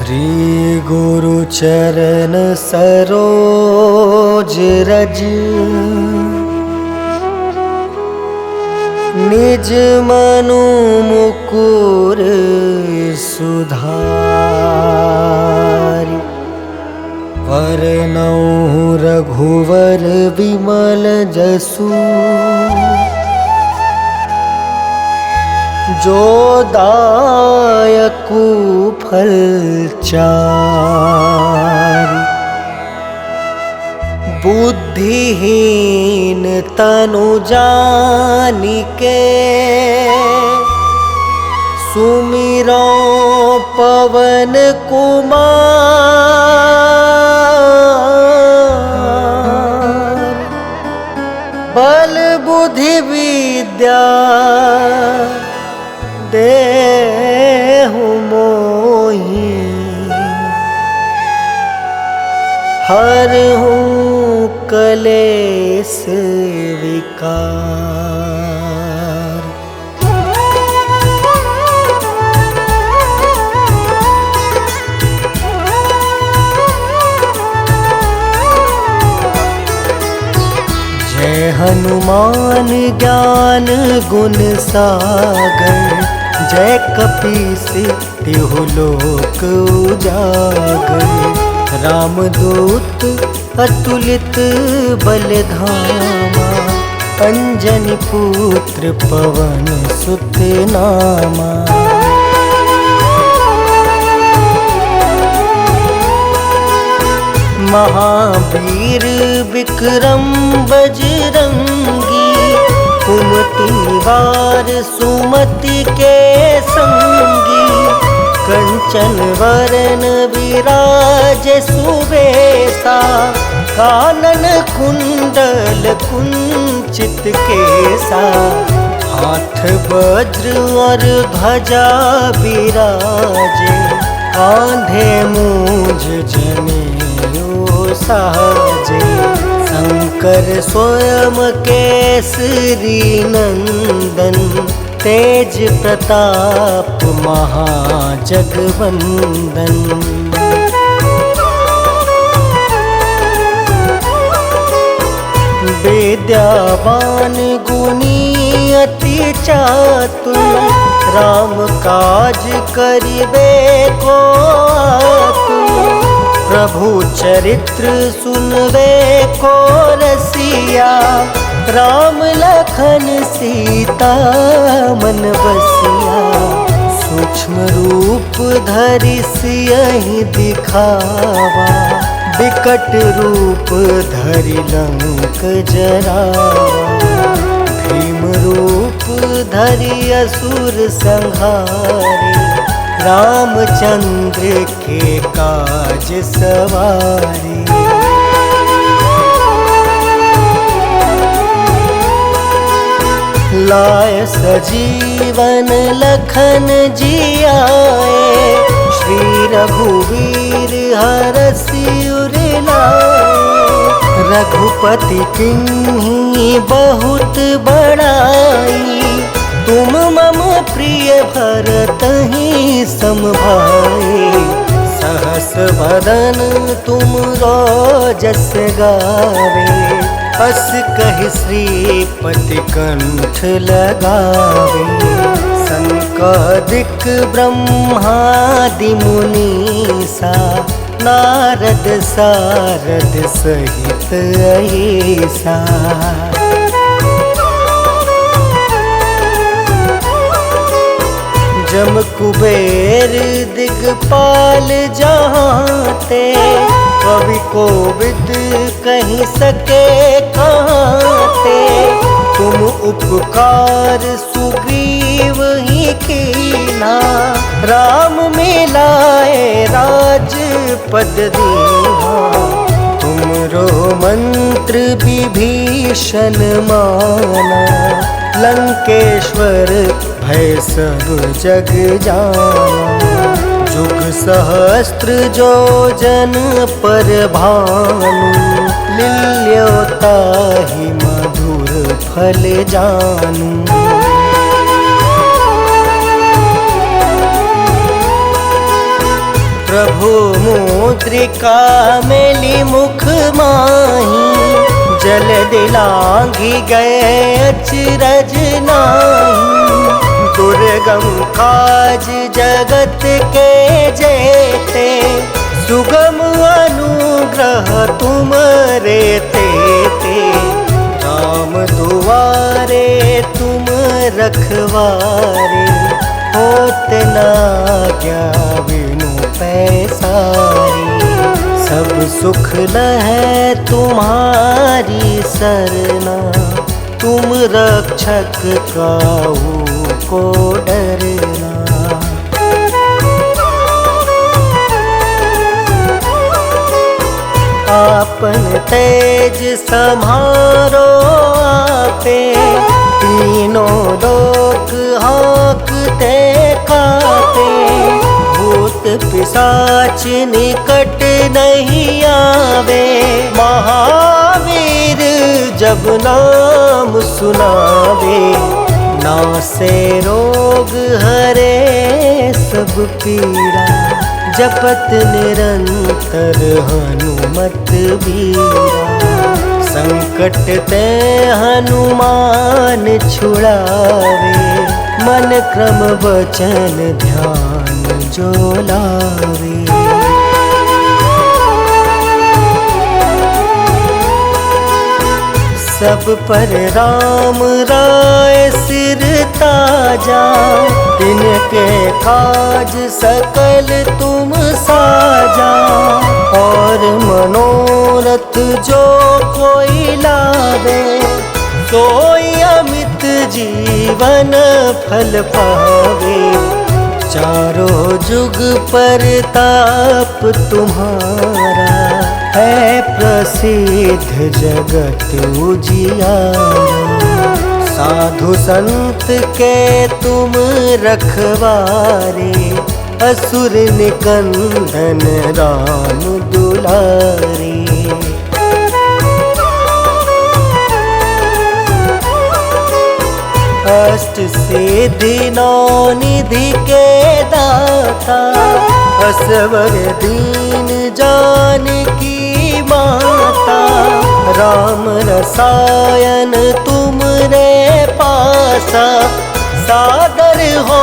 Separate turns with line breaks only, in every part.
श्री गुरु चरण सरोज रज निज मनु मुकुर सुधारि वरनौ रघुवर विमल जसु जो दायकु फल चारि बुद्धिहीन तनु जानिके सुमिरो पवन कुमार बल बुद्धि विद्या देहु मोहि हरहु कलेश विकार। जय हनुमान ज्ञान गुण सागर जय कपीस तिहु लोक उजागर। रामदूत अतुलित बलधामा अंजनी पुत्र पवन सुत नामा। महावीर विक्रम बजरंगी कुमति निवार सुमति के संगी। कंचन वरन विराज सुबेसा कानन कुंडल कुंचित केसा। हाथ वज्र और ध्वजा विराजे कांधे मूंज जनेऊ साजे। शंकर स्वयं केसरी नंदन तेज प्रताप महाजगवंदन। विद्यावान गुणी अति चातुर राम काज करिबे को आतुर। प्रभु चरित्र सुनबे को रसिया राम लखन सीता मन बसिया। सूक्ष्म रूप धरि सियहि दिखावा विकट रूप धरि लंक जरावा। भीम रूप धरि असुर संहारे रामचंद्र के काज सवारे। लाय सजीवन लखन जियाए श्री रघुवीर हरषि उर लाए। रघुपति किन्हीं बहुत बड़ाई तुम मम प्रिय भरतहि सम भाई। सहस वदन तुम जस गावे अस कहि श्रीपति कंठ लगावे। संकादिक ब्रह्मादि मुनीसा नारद सारद सहित ऐसा। जम कुबेर दिगपाल जहाँते कवि कोविद कहीं सके कहाँते। तुम उपकार सुग्रीव ही कीना राम मिलाए राजपद दीना। तुमरो मंत्र विभीषण माना लंकेश्वर भय सब जग जाना। जुग सहस्त्र जो जन पर भानु लील्योताहि मधुर फल जानू। प्रभु मुद्रिका मेली मुख माही, जल दिलांघी गए अचरज नाही। दुर्गम काज जगत के जेते, सुगम अनुग्रह तुम रे तेते। राम दुआरे तुम रखवारे, होत न क्या बिनु पैसारी। सब सुख लहै तुम्हारी सरना, तुम रक्षक काहू को डरना। आपन तेज सम्हारो आपे, तीनों लोक हाँकते कापे। भूत पिशाच निकट नहीं आवे, महावीर जब नाम सुनावे। नासे रोग हरे सब पीड़ा, जपत निरंतर हनुमत बीरा। संकट ते हनुमान छुड़ावे, मन क्रम वचन ध्यान जो लावे। सब पर राम राय सिर ताजा, तिनके काज सकल तुम साजा। और मनोरथ जो कोई लावे, सोई अमित जीवन फल पावे। चारों जुग परताप तुम्हारा, है प्रसिद्ध जगत उजियारा। साधु संत के तुम रखवारे, असुर निकंदन राम दुलारे। अष्ट सिद्धि नौ निधि के दाता, असवर दीन जानकी माता। राम रसायन तुम रे पासा, सादर हो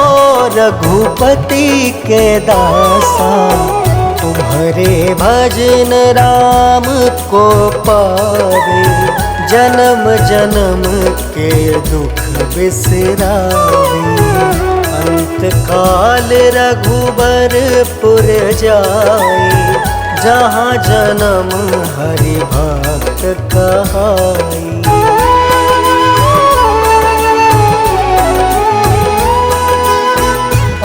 रघुपति के दासा। तुम्हारे भजन राम को पावे, जन्म जन्म के दुख बिसरावे। अंत काल रघुबरपुर जाए, जहाँ जन्म हरि भक्त कहाई।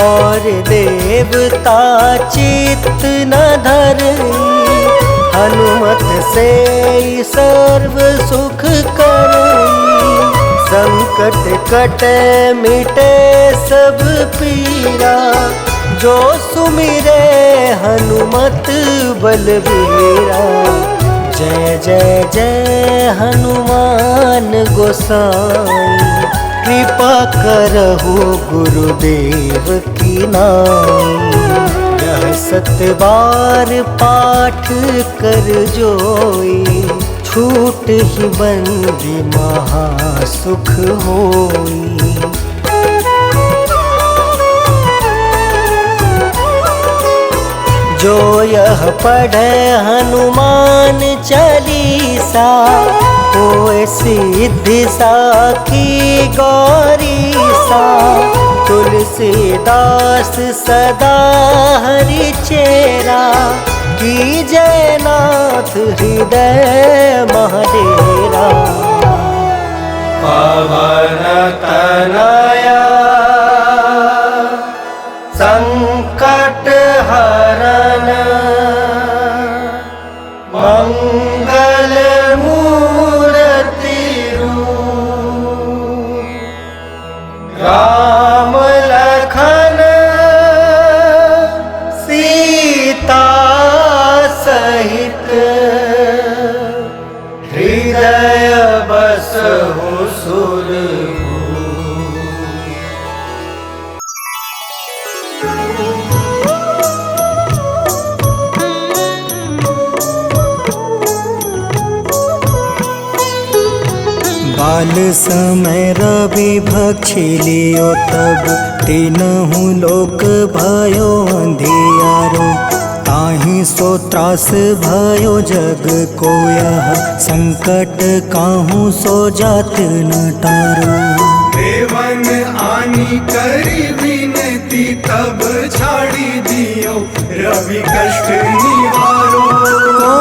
और देवता चित्त न धरई, हनुमत से सर्व सुख करई। संकट कटे मिटे सब पीरा, जो सुमिरे हनुमत बलबीरा। जय जय जय हनुमान गोसाई, कृपा करहु गुरुदेव की नाई। यह 7 बार पाठ कर जोई, छूट ही बंदी महासुख होई। जो यह पढ़े हनुमान चालीसा, होए सिद्धि साखी गौरीसा। तुलसीदास सदा हरि चेरा, की जयनाथ हृदय महाडेरा। पवन तनया संकट हरन, मंगल मूर्ति रूप। राम लखन सीता सहित, हृदय बसहु सुरभूप। काल समय रवि भक्षी लियो तब तीनहु लोक भयो अंधियारो। ताहि सो त्रास भयो जग को यह संकट काहू सो जात न टारो।
देवन आनी करी विनती तब छाड़ी दियो रवि कष्ट निवारो।
को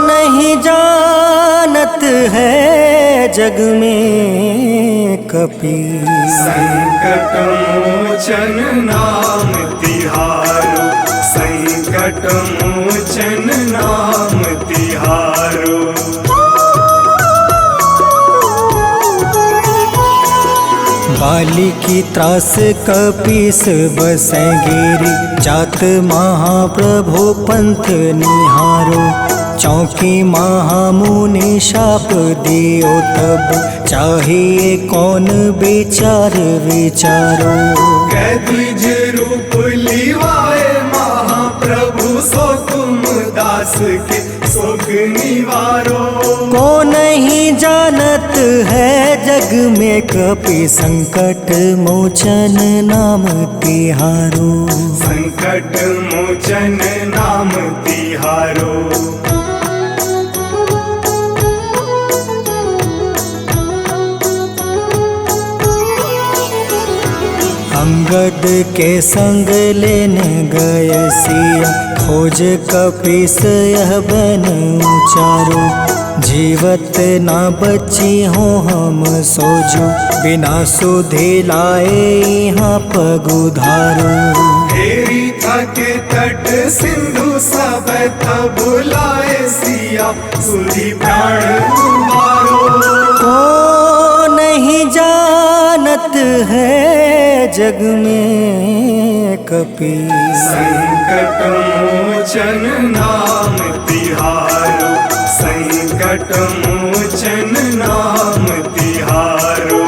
नहीं जानत है जग में कपि
संकट मोचन नाम तिहारो। संकट मोचन नाम तिहारो।
बाली की त्रास कपीस बसै गिरी जात महाप्रभु पंथ निहारो। चौकी महामुनि शाप दियो तब चाहिए कौन विचार विचारो।
कैद्विज रूप लिवाए महाप्रभु सो तुम दास के सुख निवारो।
को नहीं जानत है जग में कपि संकट मोचन नाम तिहारो।
संकट मोचन नाम तिहारो।
अंगद के संग लेने गए सिया खोज कपीस यह बन उचारो। जीवत ना बची हो हम सोजो बिना सुधि लाए यहाँ पग उधारो।
हेरी थके तट सिंधु सब तब लाए सिया सुधि प्राण तुम्हारो।
को नहीं जानत है जग में कपि
संकट मोचन नाम तिहारो। संकट मोचन नाम तिहारो।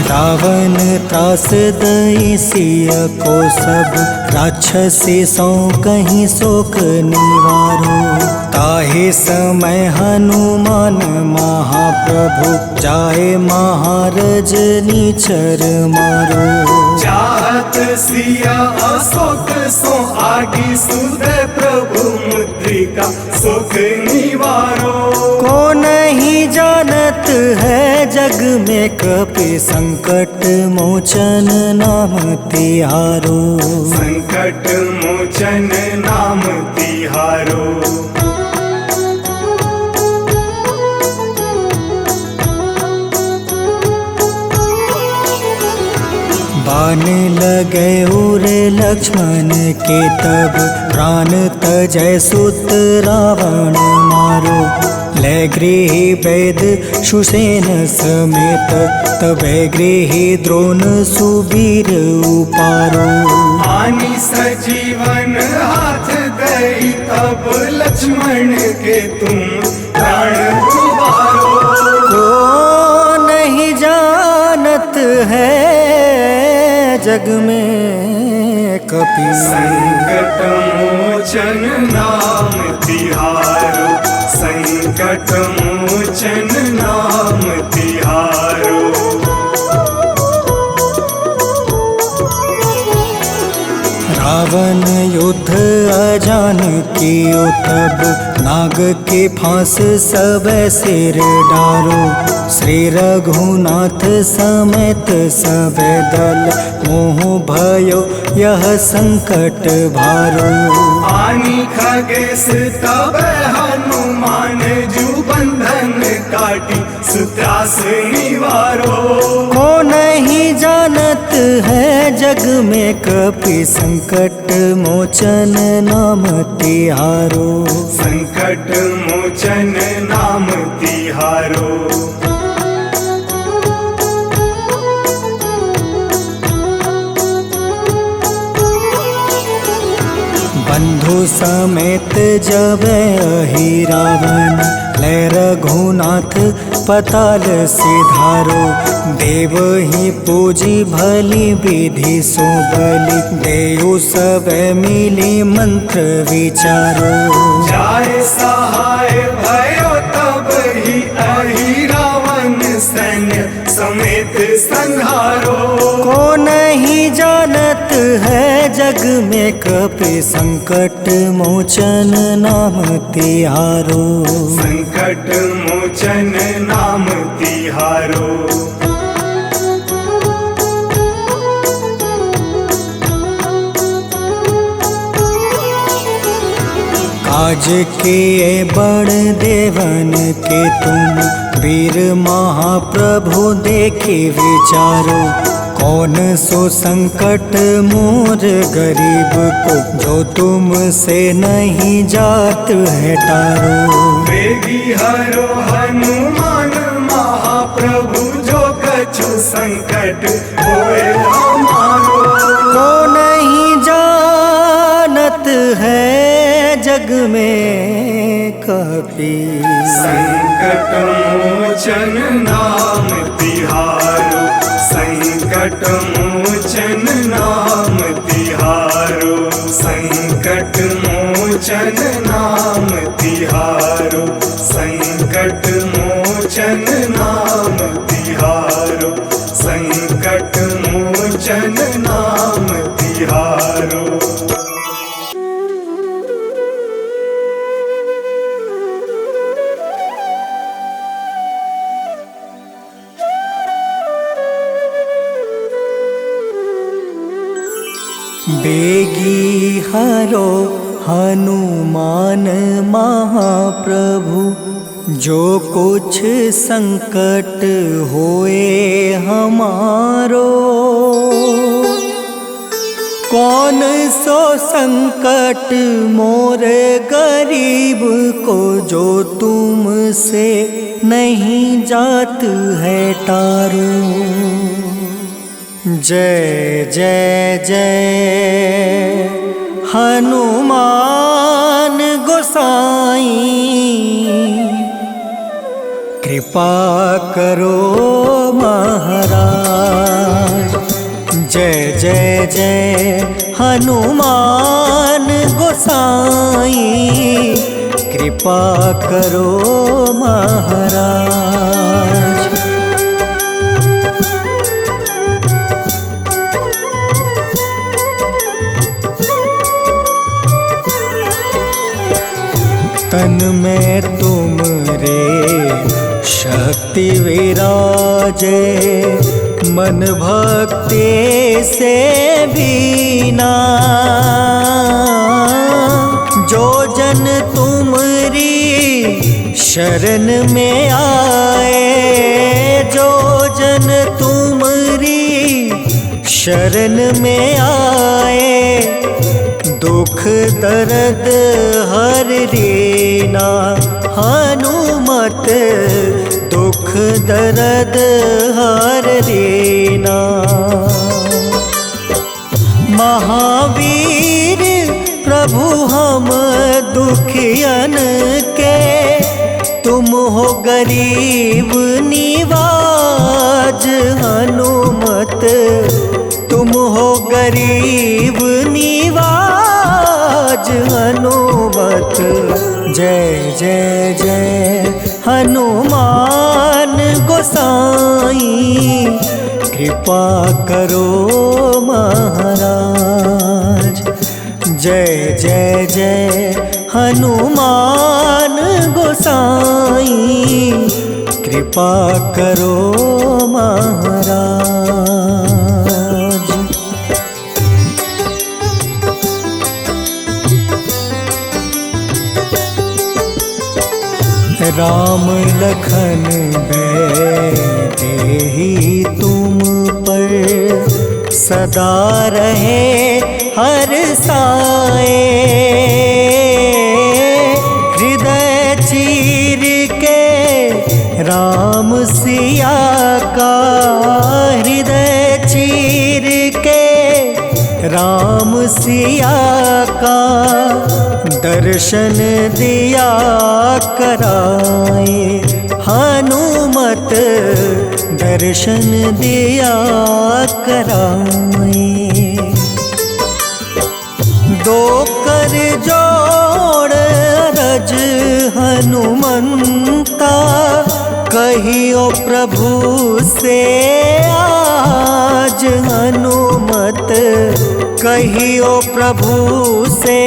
रावण त्रास दई सिया को सब राक्षसी सो कहीं शोक निवारो। ताहे समय हनुमान महाप्रभु जाए महारज नीचर मारो।
चाहत सिया अशोक सो आगी सुधे प्रभु मुद्रिका सुख निवारो।
को नहीं जानत है जग में कपि संकट मोचन नाम तिहारो।
संकट मोचन नाम तिहारो।
बाण लगे उरे लक्ष्मण के तब प्राण तजय सुत रावण मारो। ले गृह वेद सुसेन समेत तबे गृह द्रोण सुबीर उपारो।
आनी सजीवन हाथ दई तब लक्ष्मण के तुम प्राण उबारो।
को नहीं जानत है जग में कपि
संकट मोचन नाम तिहारो। संकट मोचन नाम तिहारो।
रावण युद्ध अजान कियो तब नाग के फांस सब सिर डारो। श्री रघुनाथ समेत सब दल मोह भयो यह संकट भारो।
आनी खगेश तब हनुमान जू बंधन काटी सुत्रास निवारो।
को नहीं जानत है जग में कपि संकट मोचन नाम तिहारो।
संकट मोचन नाम तिहारो।
बंधु समेत जब अहि रावण ले रघुनाथ पताल सिधारो। देव ही पूजी भली विधि सो बलि देव सब मिली मंत्र विचारो।
जाए सहा संहारो।
को नहीं जानत है जग में कपि संकट मोचन नाम तिहारो।
संकट मोचन नाम तिहारो।
काज किए बड़ देवन के तुम वीर महाप्रभु देखे विचारो। कौन सो संकट मोर गरीब को जो तुमसे नहीं जात है टारो।
वेगी हरो हनुमान महाप्रभु जो कछु संकट होए हमारो।
को नहीं जानत है जग में कपि
संकट मोचन नाम तिहारो। संकट मोचन नाम तिहारो। संकट मोचन नाम तिहारो। संकट मोचन नाम तिहारो। संकट मोचन नाम तिहारो।
बेगी हरो हनुमान महाप्रभु जो कुछ संकट होए हमारो। कौन सो संकट मोर गरीब को जो तुमसे नहीं जात है टारो। जय जय जय हनुमान गोसाई कृपा करो महाराज। जय जय जय हनुमान गोसाई कृपा करो महाराज। तन में तुम रे शक्ति विराजे मन भक्ति से बीना। जो जन तुमरी शरण में आए। जो जन तुमरी शरण में आए दुख दर्द हर रीना। हनुमत दुख दर्द हर रीना। महावीर प्रभु हम दुखियन के तुम हो गरीब निवाज। हनुमत तुम हो गरीब निवाज। हनुमत जय जय जय हनुमान गोसाई कृपा करो महाराज। जय जय जय हनुमान गोसाई कृपा करो महाराज। राम लखन देहि तुम पर सदा रहे हर साए। हृदय चीर के राम सिया का। हृदय चीर के राम सिया का दर्शन दिया कराए। हनुमत दर्शन दिया कराए। दो कर जोड़ रज हनुमंता कहियो प्रभु से आज हनुमत, कहियो प्रभु से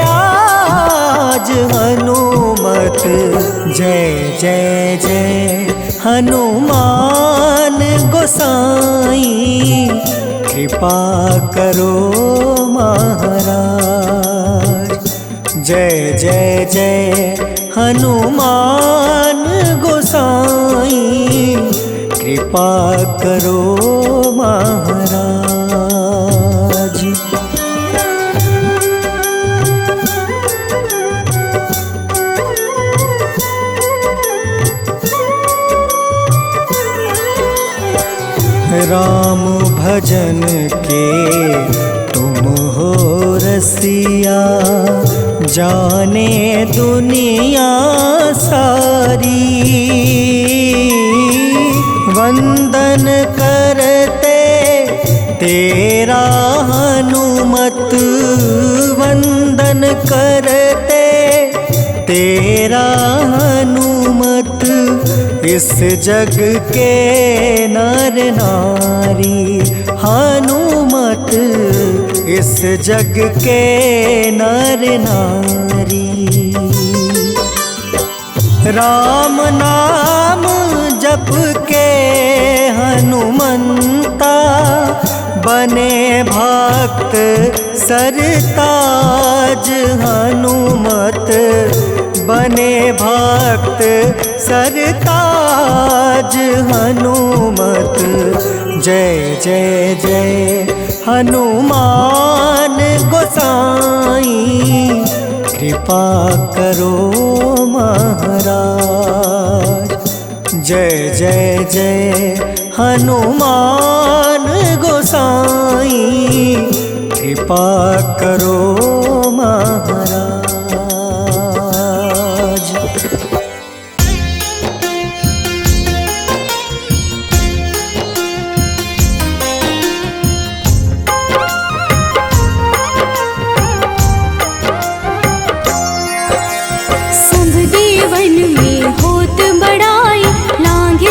आज हनुमत। जय जय जय हनुमान गोसाई, कृपा करो महाराज। जय जय जय हनुमान गोसाई, कृपा करो महाराज। राम भजन के तुम हो रसिया, जाने दुनिया सारी। वंदन करते तेरा हनुमत, वंदन करते तेरा हनुमत। इस जग के नर नारी हनुमत, इस जग के नर नारी। राम नाम जप के हनुमंता, बने भक्त सरताज हनुमत, बने भक्त सरताज हनुमत। जय जय जय हनुमान गोसाई, कृपा करो महाराज। जय जय जय हनुमान गोसाई, कृपा करो महाराज।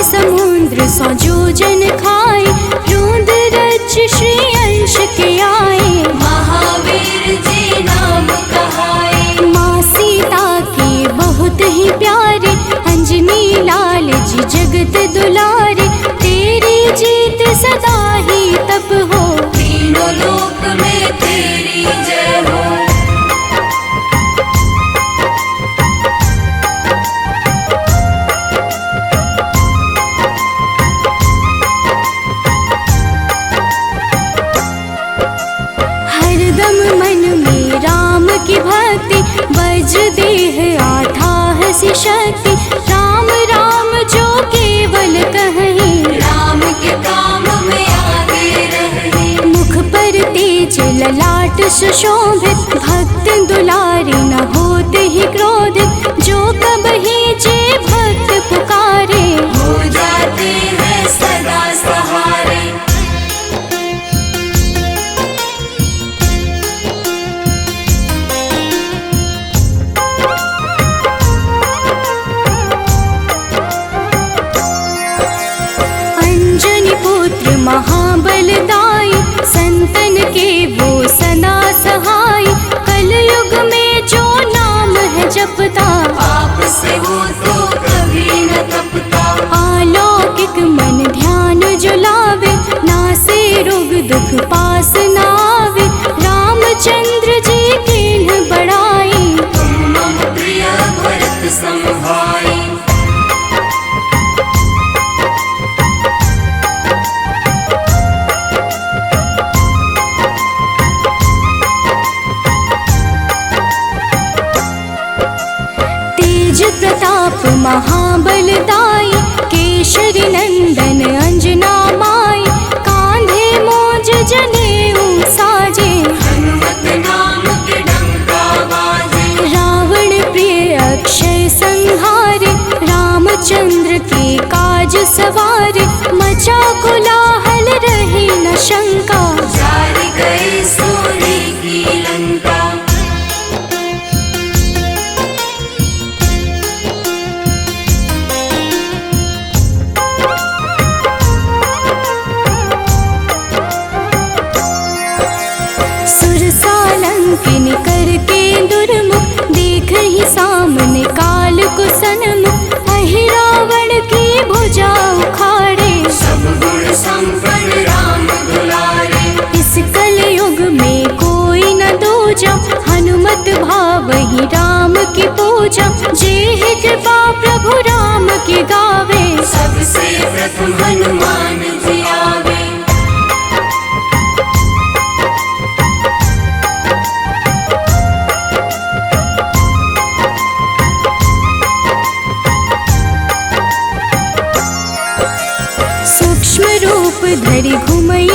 समुद्र सौ जोजन खाए, रोंद रच श्री अंश के आए। महावीर जी नाम कहाए, माँ सीता के बहुत ही प्यारे, अंजनी लाल जी जगत दुलारे। तेरी जीत सदा ही तब हो, तीनों लोक में तेरी जय हो। की भक्ति वज्र देह आठाह सी शक्ति। राम राम जो केवल कहीं, राम के काम में आगे रहे। मुख पर तेज ललाट सुशोभित, भक्त दुलारे न होते ही क्रोधित। जो कबहि जे भक्त पुकारे, हो जाते हैं सदा सहारे। महाबलदाई, संतन के वो सदा सहाय। कलयुग में जो नाम है जपता, पाप से वो तो कभी न तपता। अलौकिक मन ध्यान जो लावे, नासे रोग दुख पास न आवे। रामचंद्र जी किन्ह बड़ाई, तुम मम प्रिय भरत सम भाई। प्रताप महाबलदाई, केशरी नंदन अंजना माई। कांधे मोज जने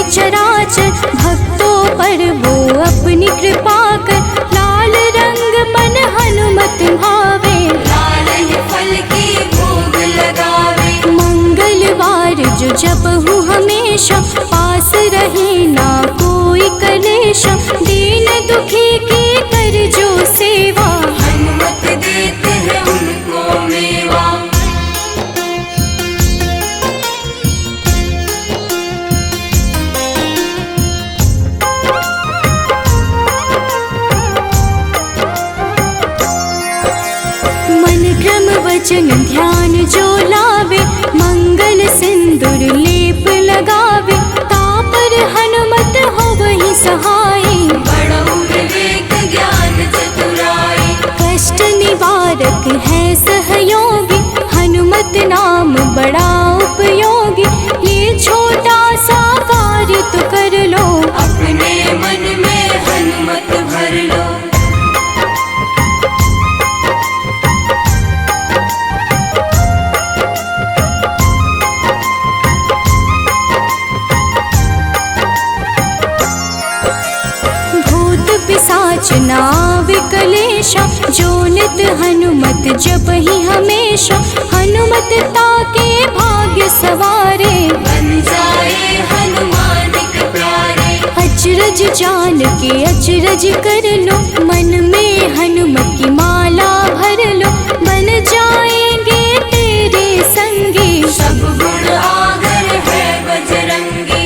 चराचर, भक्तों पर वो अपनी कृपा कर। लाल रंग मन हनुमत भावे, लाल ही फल की भोग लगावे। मंगलवार जो जपहु हमेशा, पास रहे ना कोई कलेशा। दीन दुखी की कर जो सेवा, हनुमत देते हैं उनको मेवा। मन क्रम वचन ध्यान जो लावे, मंगल सिंदूर लेप लगावे। तापर हनुमत हो वही सहाय, बड़ऊ विवेक ज्ञान चतुराई। कष्ट निवारक है सहयोगी, हनुमत नाम बड़ा उपयोगी। ये छोटा सा कार्य तो कर लो, अपने मन में हनुमत भर लो। पिशाच नाव कलेशा, जो नित हनुमत जप ही हमेशा। हनुमत ताके भाग्य सवारे, बन जाए हनुमान के प्यारे। अचरज जान के अचरज कर लो, मन में हनुमत की माला भर लो। बन जाएंगे तेरे संगी, सब गुण आगर है बजरंगी।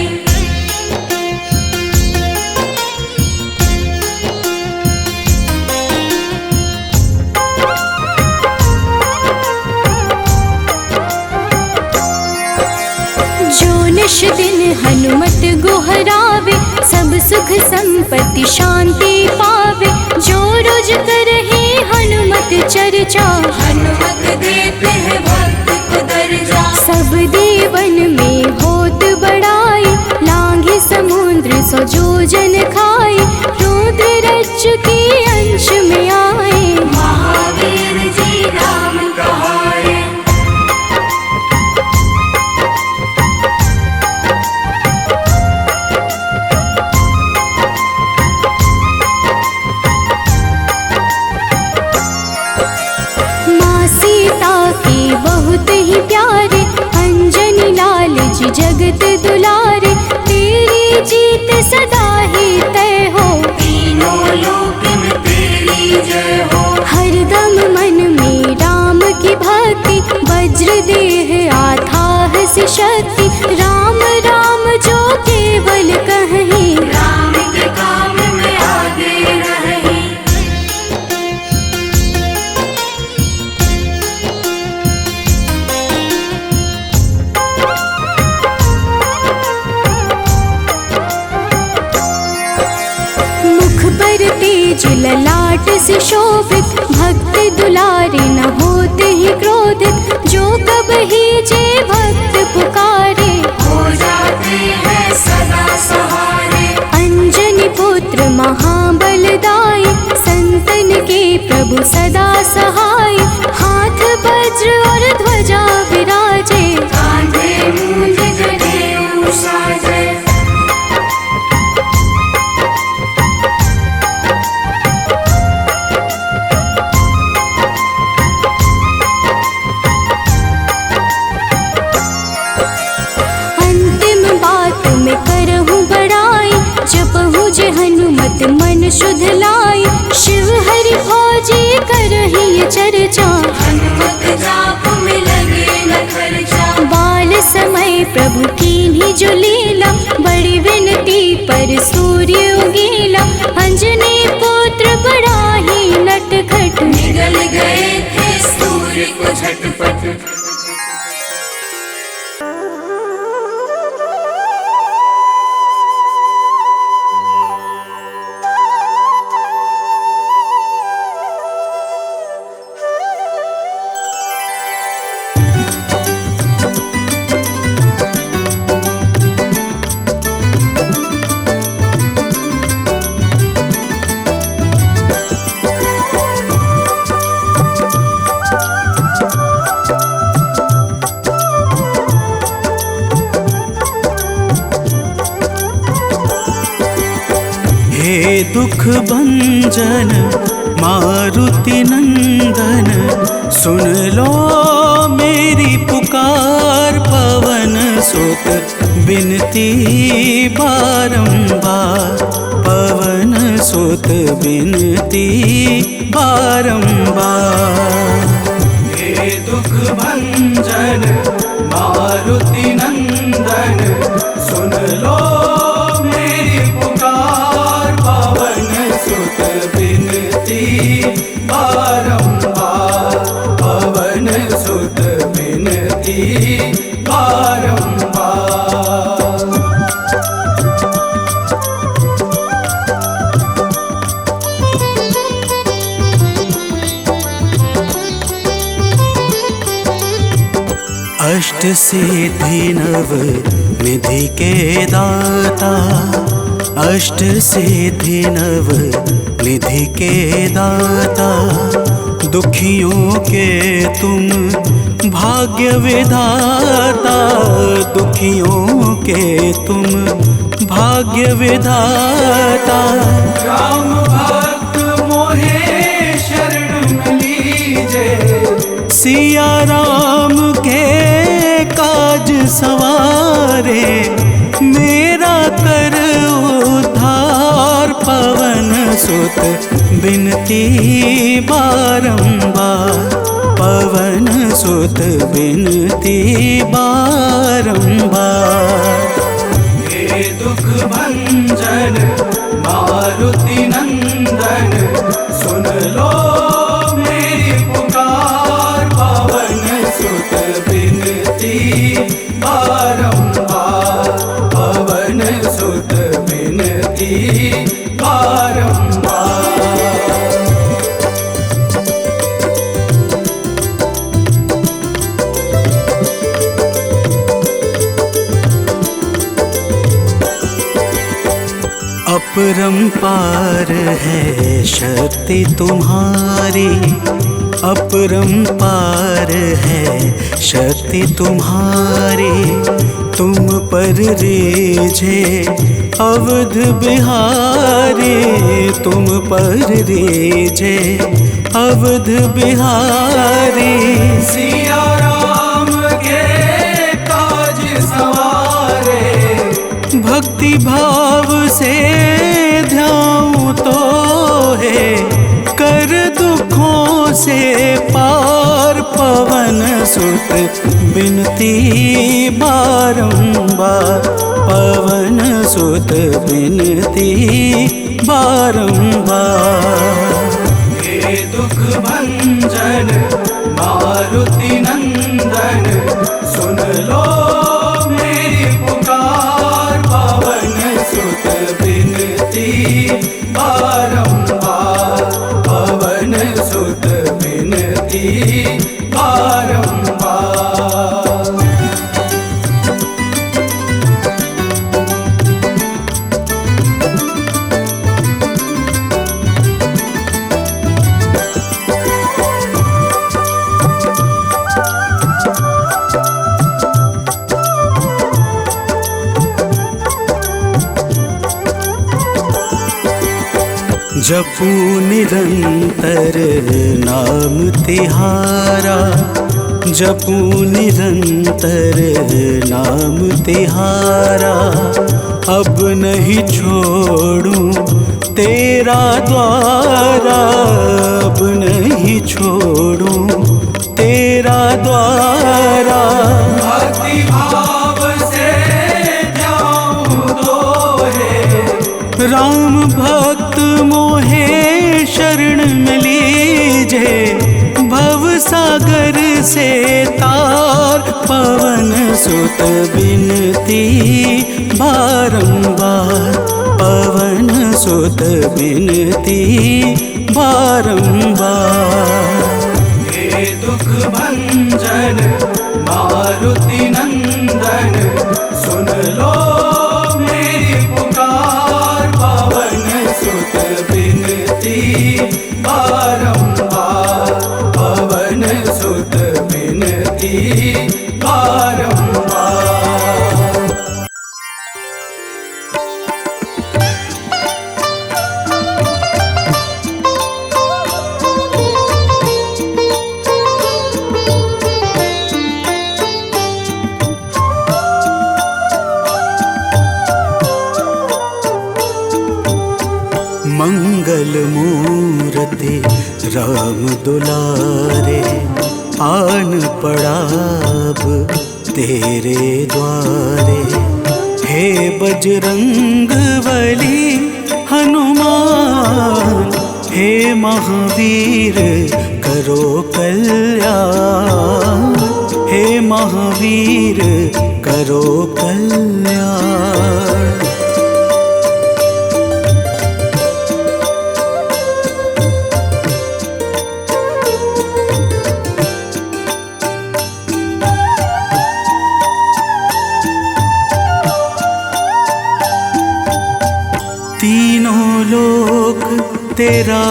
निश दिन हनुमत गोहरावे, सब सुख संपत्ति शांति पावे। जो रोज करहे हनुमत चर्चा, हनुमत देते हैं भक्त को दर्जा। सब देवन में होत बड़ाई, लांघे समुद्र सौ जोजन खाए। रुद्र रज के अंश में आए, महावीर जी राम कहाए। बहुत ही प्यारे, अंजनी लाल जी जगत दुलारे। तेरी जीत सदा ही तय हो, तीनों लोक में तेरी जय हो। हरदम मन में राम की भक्ति, वज्र देह आथाह से शक्ति। राम राम जो केवल कहीं, राम के काम में आगे रहे। तेज ललाट से शोभित, भक्त दुलारे न होते ही क्रोधित। जो कब ही जे भक्त पुकारे, हो जाते हैं सदा सहारे। अंजनी पुत्र महाबलदाई, संतन के प्रभु सदा सहाय। हाथ वज्र और ध्वजा विराजे, कांधे मूंज जनेऊ साजे। हनुमत मन शुद्ध लाई, शिव हरि भोजे करहि ये चर्चा। हनुमत जाप में लगे न खर्चा, बाल समय प्रभु कीन्ही जो लीला। बड़ी विनती पर सूर्य उगेला, अंजनी पुत्र बड़ा ही नटखट। निगल गए थे सूर्य को झटपट।
हे दुख भंजन मारुति नंदन, सुन लो मेरी पुकार। पवन सुत बिनती बारंबार, पवन सुत बिनती बारंबार। हे दुख भंजन मारुति नंदन, सुन लो मेरी पुकार। पवन सुत बिनती बारंबार, पवन सुत बिनती बारंबार। अष्ट सिद्धि नव निधि के दाता, अष्ट सिद्धि नव निधि के दाता। दुखियों के तुम भाग्य विधाता, दुखियों के तुम भाग्य विधाता। राम भक्त मोहे शरण लीजे, सिया राम के काज सवारे। मेरा कर उद्धार, पवन सुत बिनती बारंबार, पवन सुत बिनती बारंबार। हे दुख भंजन मारुति नंदन, सुन लो मेरी पुकार। पवन सुत बिनती बारंबार, पवन सुत बिनती बारंबार। अपरंपार है शक्ति तुम्हारी, अपरंपार है शक्ति तुम्हारी। तुम पर रीझे अवध बिहारी, तुम पर रीझे अवध बिहारी। सिया राम के काज सवारे, भक्ति भाव से ध्याऊं तो है कर दुखों से पार। पवन सुत बिनती बारंबार, पवन सुत बिनती बारंबार। हे दुख भंजन मारुति नंदन, सुन लो मेरी पुकार। पवन सुत बिनती बारंबार, पवन सुत बिनती बारंबार। जपू निरंतर नाम तिहारा, जपू निरंतर नाम तिहारा। अब नहीं छोड़ूं तेरा द्वारा, अब नहीं छोड़ूं तेरा द्वारा। भक्ति भाव से जाऊं तो है राम भक्त मोहे शरण में लीजे। भव सागर से तार, पवन सुत बिनती बारंबार, पवन सुत बिनती बारंबार। हे दुख भंजन मारुति नंदन, सुन लो मेरी पुकार। पवन सुत बिनती बारंबार, पवन सुत बिनती बारंबार।
मंगल मूर्ति राम दुलारे, आन पड़ाब तेरे द्वारे। हे बजरंग बली हनुमान, हे महावीर करो कल्याण, हे महावीर करो कल्याण। तीनों लोक तेरा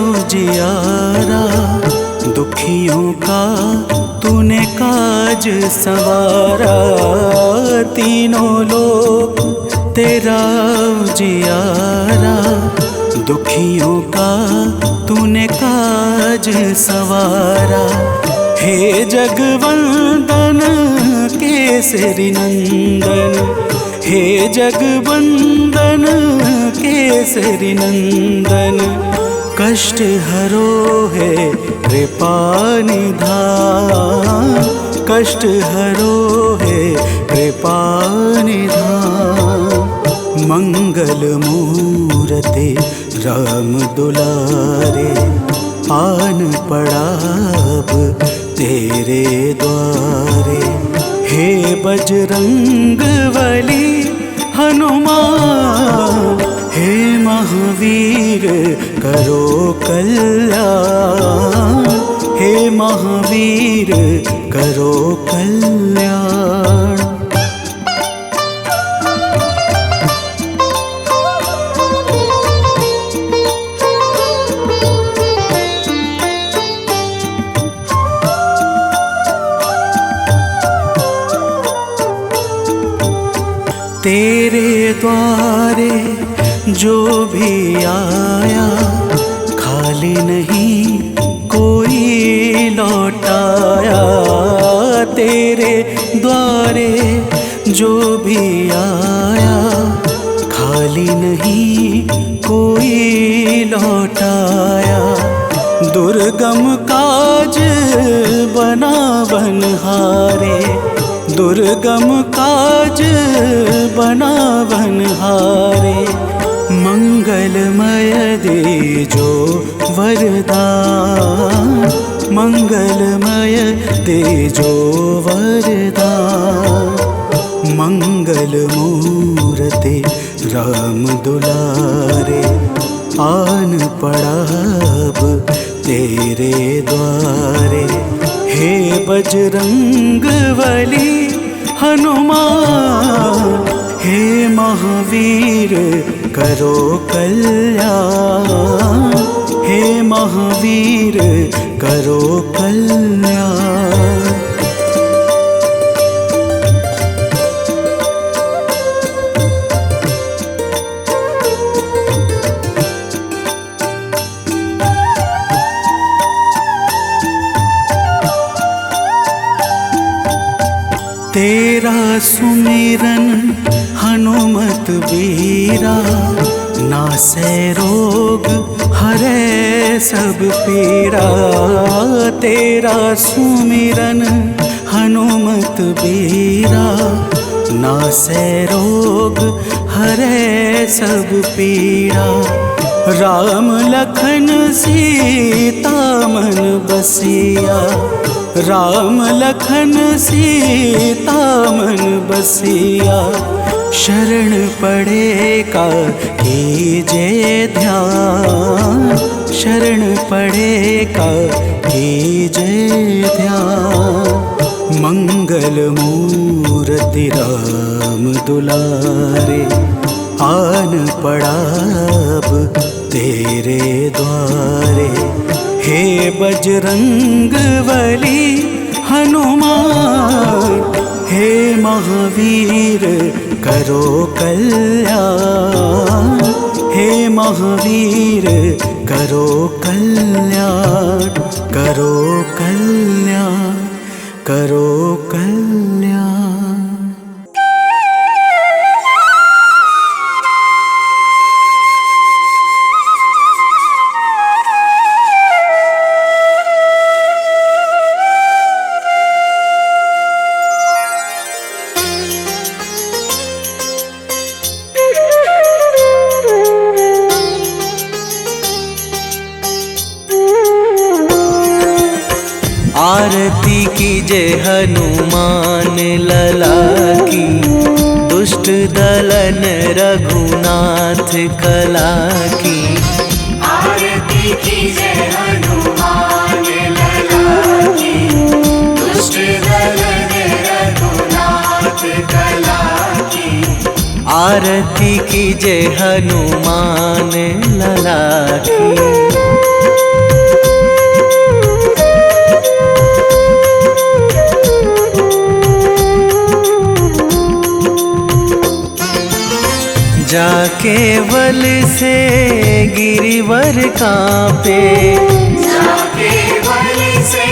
उजियारा, दुखियों का तूने काज सवारा। तीनों लोक तेरा उजियारा, दुखियों का तूने काज सवारा। हे जगवंदन केसरी नंदन, हे जगवंदन केसरी नंदन। कष्ट हरो है कृपा निधान, कष्ट हरो है कृपा निधान। मंगल मूर्ति राम दुलारे, आन पड़ाब तेरे द्वारे। हे बजरंग बली हनुमान, हे महावीर करो कल्याण, हे महावीर करो कल्याण। तेरे द्वारे जो भी आया, खाली नहीं कोई लौटाया। तेरे द्वारे जो भी आया, खाली नहीं कोई लौटाया। दुर्गम काज बना बनहारे, दुर्गम काज बना बनहारे। मंगलमय दे जो वरदान, मंगलमय दे जो वरदान। मंगल मूर्ति राम दुलारे, आन पड़ाब तेरे द्वारे। हे बजरंग बली हनुमान, हे महावीर करो कल्याण, हे महावीर करो कल्याण। तेरा सुमिरन हनुमत बीरा, नासै रोग हरै सब पीरा। तेरा सुमिरन हनुमत बीरा, नासै रोग हरै सब पीरा। राम लखन सीता मन बसिया, राम लखन सीता मन बसिया। शरण पड़े का कीजे ध्यान, शरण पड़े का कीजे ध्यान। मंगल मूर्ति राम दुलारे, आन पड़ाब तेरे द्वारे। हे बजरंग बली हनुमान, हे महावीर करो कल्याण, हे महावीर करो कल्याण, करो कल्याण, करो कल्याण। आरती कीजे हनुमान लला की, दुष्ट दलन रघुनाथ कला की।
आरती कीजे हनुमान लला की, दुष्ट दलन रघुनाथ कला की।
आरती कीजे हनुमान लला की। जाके बल से गिरिवर कांपे,
जाके बल से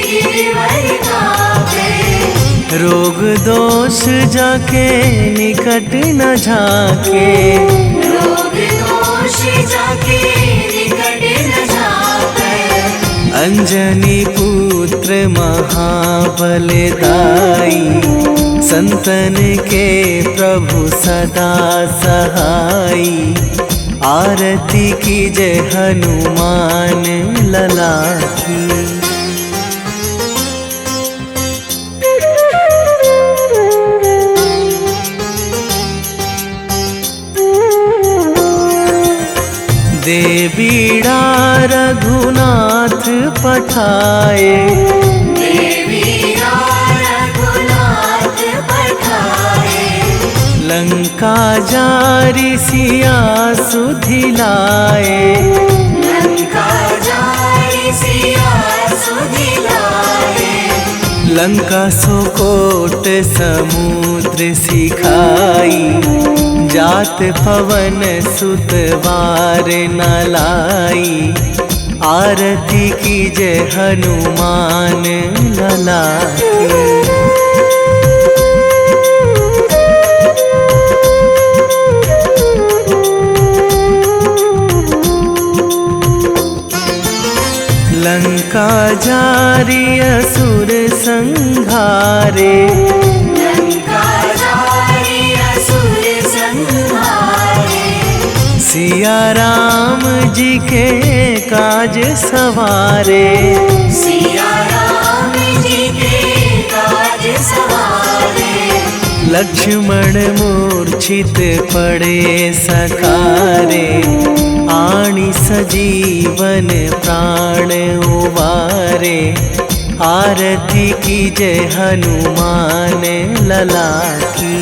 गिरिवर कांपे।
रोग दोष जाके निकट न झाके,
रोग दोष जाके निकट न झाके।
अंजनी पुत्र महाबलदाई, संतन के प्रभु सदा सहाई। आरती कीजे हनुमान लला की। दे बीड़ा रघुनाथ पठाए, लंका जारी सिया सुधिलाए,
लंका जारी सिया सुधिलाए।
लंका सुकोट समुद्र सिखाई, जात पवन सुत वार न लाई। आरती कीजे हनुमान लला की। लंका जारी असुर संहारे,
लंका जारी असुर संहारे।
सिया राम जी के काज सवारे,
सिया राम जी के काज सवारे।
लक्ष्मण मूर्छित पड़े सकारे, आणी सजीवन प्राण उबारे। आरती कीजे हनुमान लला की।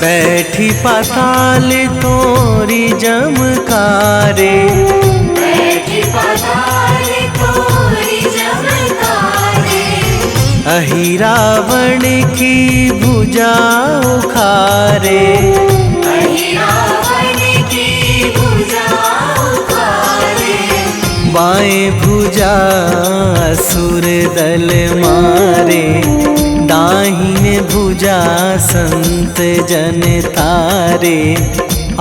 बैठी पाताल तोरी जमकारे,
बैठी पाताल तोरी जमकारे।
अहि रावण की भुजा उखारे,
अहि रावण की भुजा उखारे।
बाएं भुजा असुर दल मारे, दाहिने भुजा संत जन तारे।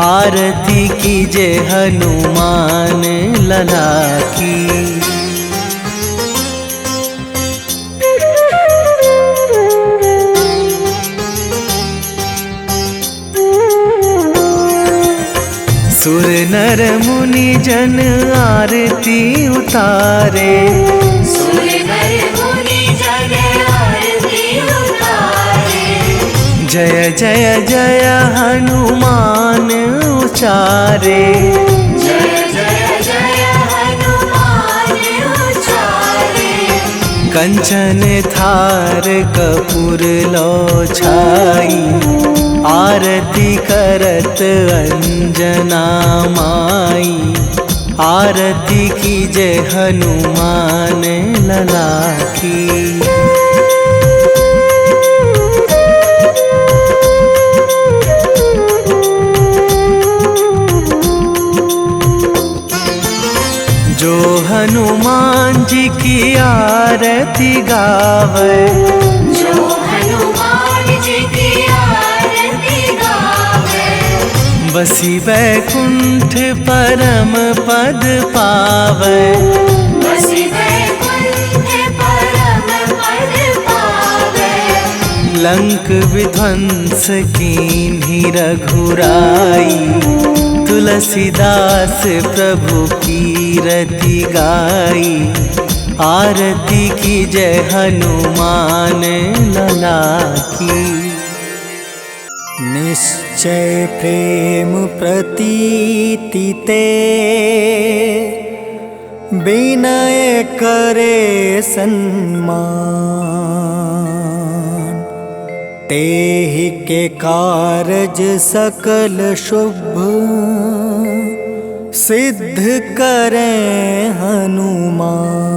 आरती कीजे हनुमान लला की। सुर नर मुनि जन आरती उतारे,
सुर नर मुनि जन आरती उतारे।
जय जय जय हनुमान उचारे,
जय जय जय हनुमान उचारे।
कंचन थार कपूर लो छाई, आरती करत अंजना माई। आरती कीजे हनुमान लला की। जो हनुमान जी की आरती गावे,
जो हनुमान जी की आरती गावे।
बसी बैकुंठ परम पद पावे,
बसी बैकुंठ परम पद पावे।
लंक विध्वंस कीन्ही रघुराई, तुलसीदास प्रभु कीरति गाई। आरती की जय हनुमान लला की।
निश्चय प्रेम प्रतीति ते, विनय करे सन्मान। तेहि के कारज सकल शुभ, सिद्ध करें हनुमान।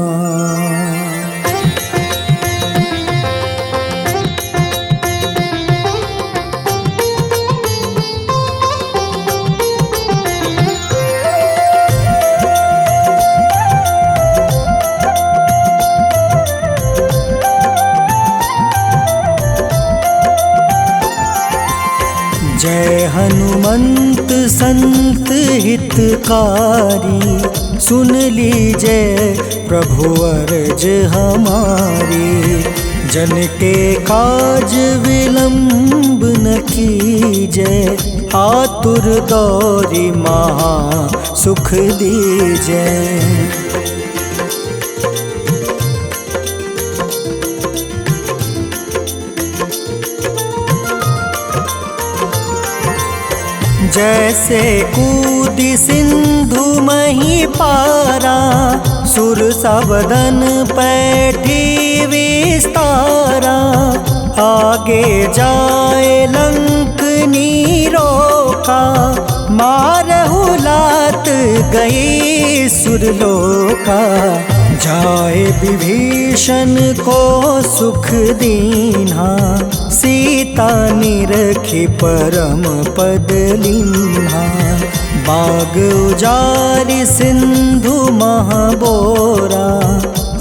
जय हनुमंत संत हितकारी, सुन लीजय प्रभु अर्ज हमारी। जन के काज विलंब न कीजय, आतुर दौरी महा सुख दीजय। जैसे कूदी सिंधु मही पारा, सुर सबदन पैठी विस्तारा। आगे जाए लंक नीरोका, मारहु लात गई सुरलोका। जाए विभीषण को सुख दीन्हा, सीता निरखी परम पद लीन्हा। बाग उजारि सिंधु महाबोरा,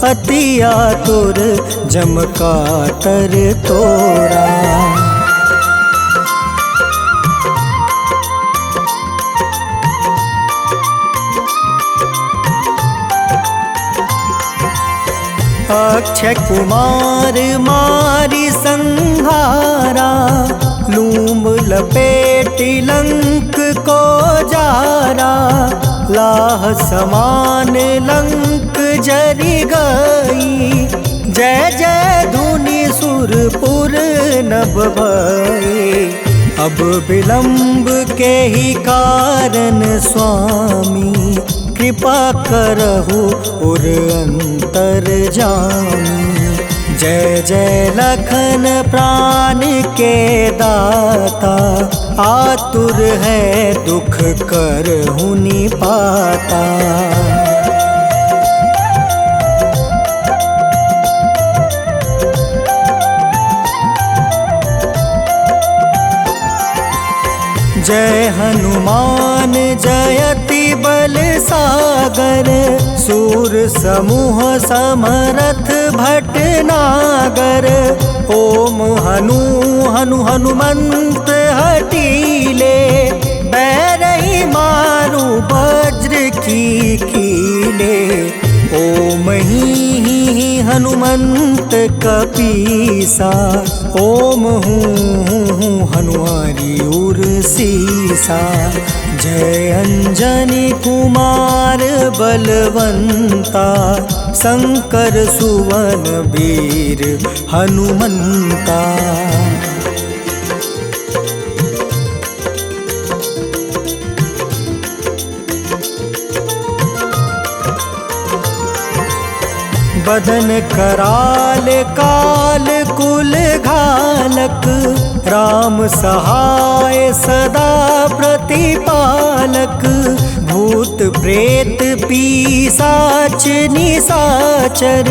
अति आतुर जम कातर तोरा। अक्षय कुमार मारी संहारा, लूम लपेटी लंक को जारा। लाह समान लंक जरि गई, जय जय धुनि सुरपुर नभ भई। अब विलंब के ही कारण स्वामी, कृपा करहु उर अंतर जामी। जय जय लखन प्राण के दाता, आतुर है दुख करहु निपाता। जय हनुमान जयति बल सागर, सूर समूह समरथ भटनागर। ओम हनु हनु हनुमंत हटीले, बैरही मारू वज्र की कीले। ओम ही हनुमंत कपीसा, ओम हूँ हनुमारी उर सीसा। जय अंजनी कुमार बलवंता, शंकर सुवन वीर हनुमंता। बदन कराल काल कुल घालक, राम सहाय सदा प्रतिपालक। भूत प्रेत पिशाच निशाचर,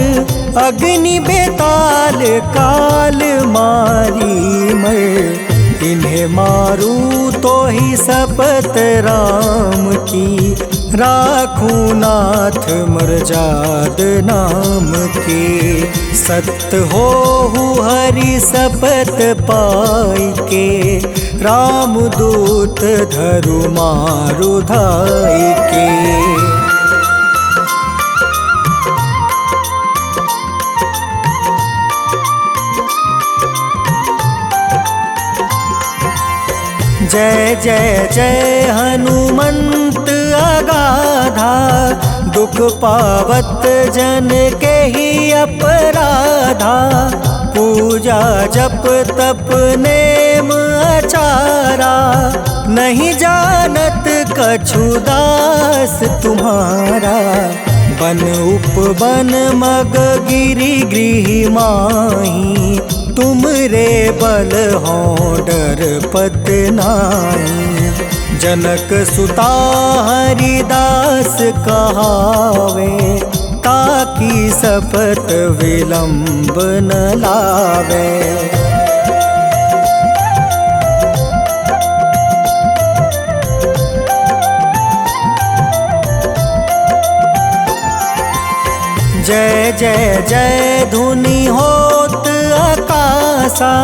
अग्नि बेताल काल मारी मर। इन्हें मारू तो ही शपथ राम की, राखूं नाथ मर्जाद नाम की। सत्य हो हरि शपथ पाई के, राम दूत धरु मारु धाई के। जय जय जय हनुमंत अगाधा, दुख पावत जन के ही अपराधा। पूजा जप तप नेम आचारा, नहीं जानत कछु दास तुम्हारा। बन उपवन मग गिरि गृह माही, तुम रे बल हो डर पत नाई। जनक सुता हरिदास कहावे, ताकि सपत विलंब न लावे। जय जय जय धुनि होत आकाशा,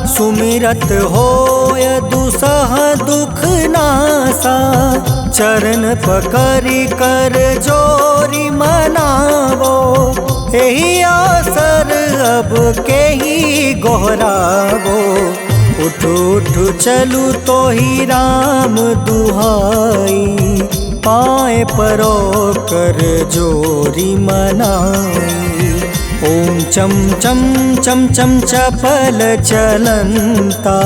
सुमिरत होय दुसह दुख नासा। चरण पकड़ि कर जोरी मनावो, एही आसर अब के ही गोहरावो। उठ उठ चलू तो ही राम दुहाई, पाए परो कर जोरी मनाई। ओम चम चम चम चम चपल चलंता,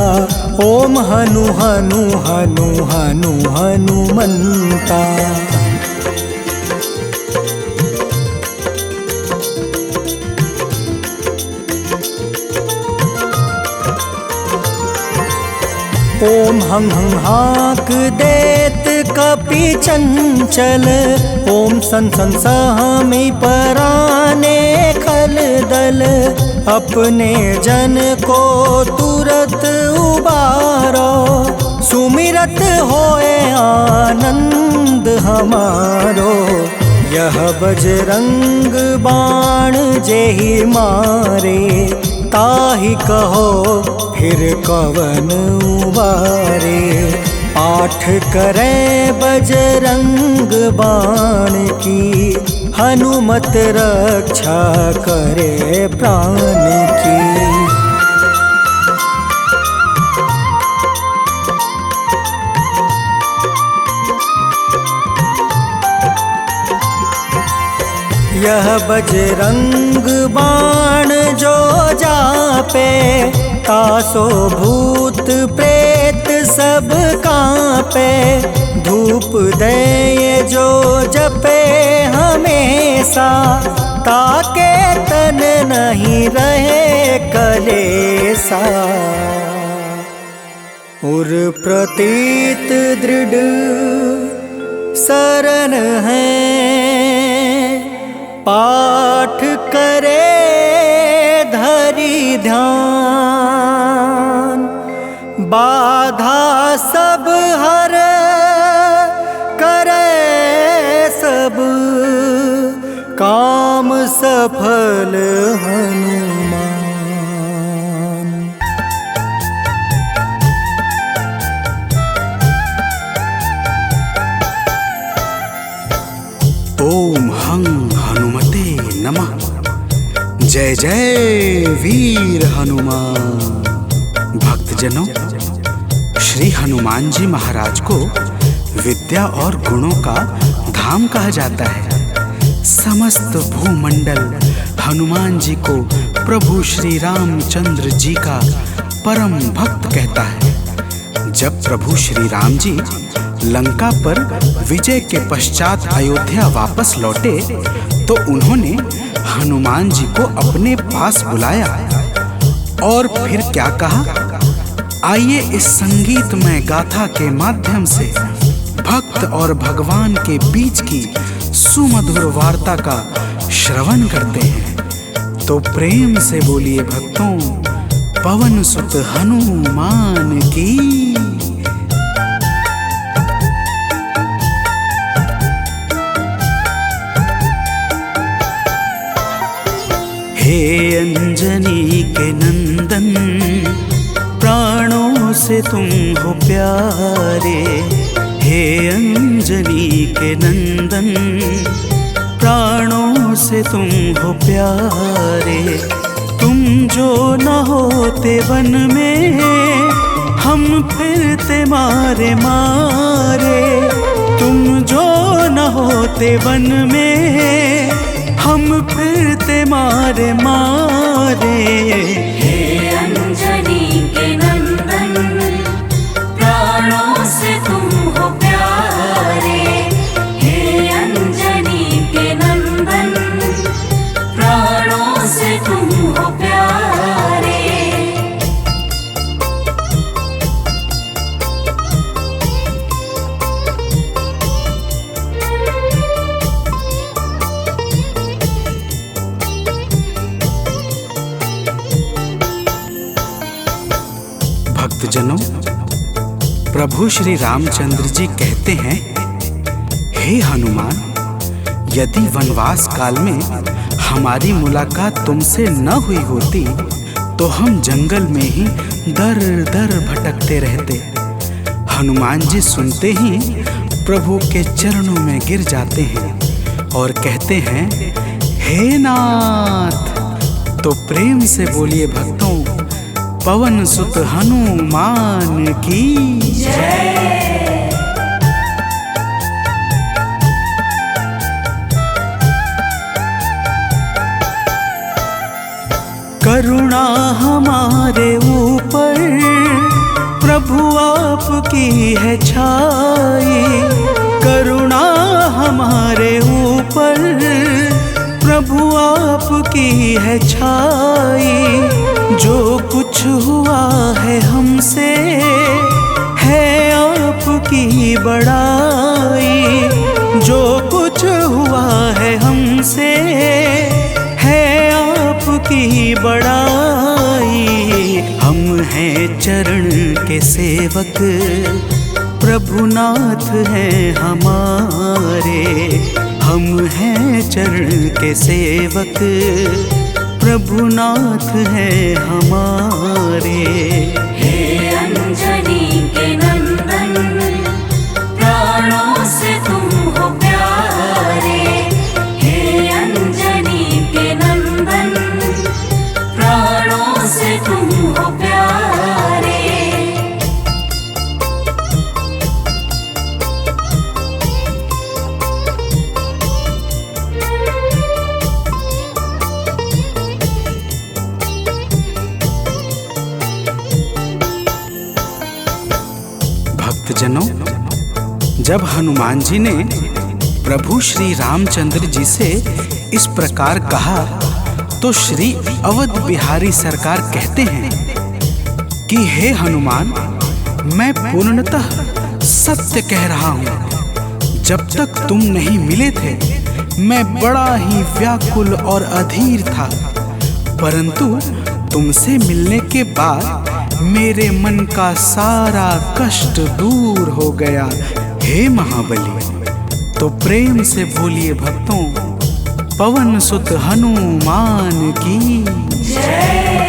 ओम हनु हनु हनु हनु हनुमंता। ओम हं हं हाक देत कपि चंचल, ओम सन सन सहमी पराने खल दल। अपने जन को तुरत उबारो, सुमिरत होए आनंद हमारो। यह बजरंग बाण जेहि मारे, ताहि कहो फिर कवन उबारे। पाठ करें बजरंग बाण की, हनुमत रक्षा करे प्राण की। यह बजरंग बाण जो जापे, तासो भूत प्रेत सब कांपे। धूप दे जो जपे हमेशा, ताके तन नहीं रहे कलेसा। उर प्रतीत दृढ़ शरण है, पाठ करे धरि ध्यान। बाधा सब हर करे सब, काम सफल हनुमान।
ओम हं हनुमते नमः। जय जय वीर हनुमान। भक्तजनों, श्री हनुमान जी महाराज को विद्या और गुणों का धाम कहा जाता है। समस्त भूमंडल हनुमान जी को प्रभु श्री रामचंद्र जी का परम भक्त कहता है। जब प्रभु श्री राम जी लंका पर विजय के पश्चात अयोध्या वापस लौटे, तो उन्होंने हनुमान जी को अपने पास बुलाया और फिर क्या कहा, आइए इस संगीतमय गाथा के माध्यम से भक्त और भगवान के बीच की सुमधुर वार्ता का श्रवण करते हैं। तो प्रेम से बोलिए भक्तों, पवन सुत हनुमान की।
हे अंजनी के नंदन, प्राणों से तुम हो प्यारे। हे अंजनी के नंदन, प्राणों से तुम हो प्यारे। तुम जो न होते वन में, हम फिरते मारे मारे, तुम जो न होते वन में, हम फिरते मारे मारे।
हे अंजनी के नंदन, प्राणों से तुम हो प्यारे। हे अंजनी के नंदन, प्राणों से तुम हो प्यारे।
भक्तजनों, प्रभु श्री रामचंद्र जी कहते हैं, हे हनुमान, यदि वनवास काल में हमारी मुलाकात तुमसे न हुई होती तो हम जंगल में ही दर दर भटकते रहते। हनुमान जी सुनते ही प्रभु के चरणों में गिर जाते हैं और कहते हैं, हे नाथ। तो प्रेम से बोलिए भक्तों, पवन सुत हनुमान की जय।
करुणा हमारे ऊपर प्रभु आपकी है छाई, करुणा हमारे ऊपर प्रभु आपकी है छाई। जो कुछ हुआ है हमसे है आपकी बड़ाई, जो कुछ हुआ है हमसे है आपकी बड़ाई। हम हैं चरण के सेवक, प्रभुनाथ हैं हमारे। हम हैं चरण के सेवक, प्रभुनाथ हैं हमारे।
हे अंजनी के नंदन, प्राणों से तुम हो प्यारे। हे अंजनी के नंदन, प्राणों से तुम हो प्यारे।
भक्तजनों, जब हनुमान जी ने प्रभु श्री रामचंद्र जी से इस प्रकार कहा तो श्री अवध बिहारी सरकार कहते हैं कि हे हनुमान, मैं पूर्णतः सत्य कह रहा हूँ। जब तक तुम नहीं मिले थे मैं बड़ा ही व्याकुल और अधीर था, परंतु तुमसे मिलने के बाद मेरे मन का सारा कष्ट दूर हो गया। हे महाबली, तो प्रेम से बोलिए भक्तों, पवन सुत हनुमान की जय।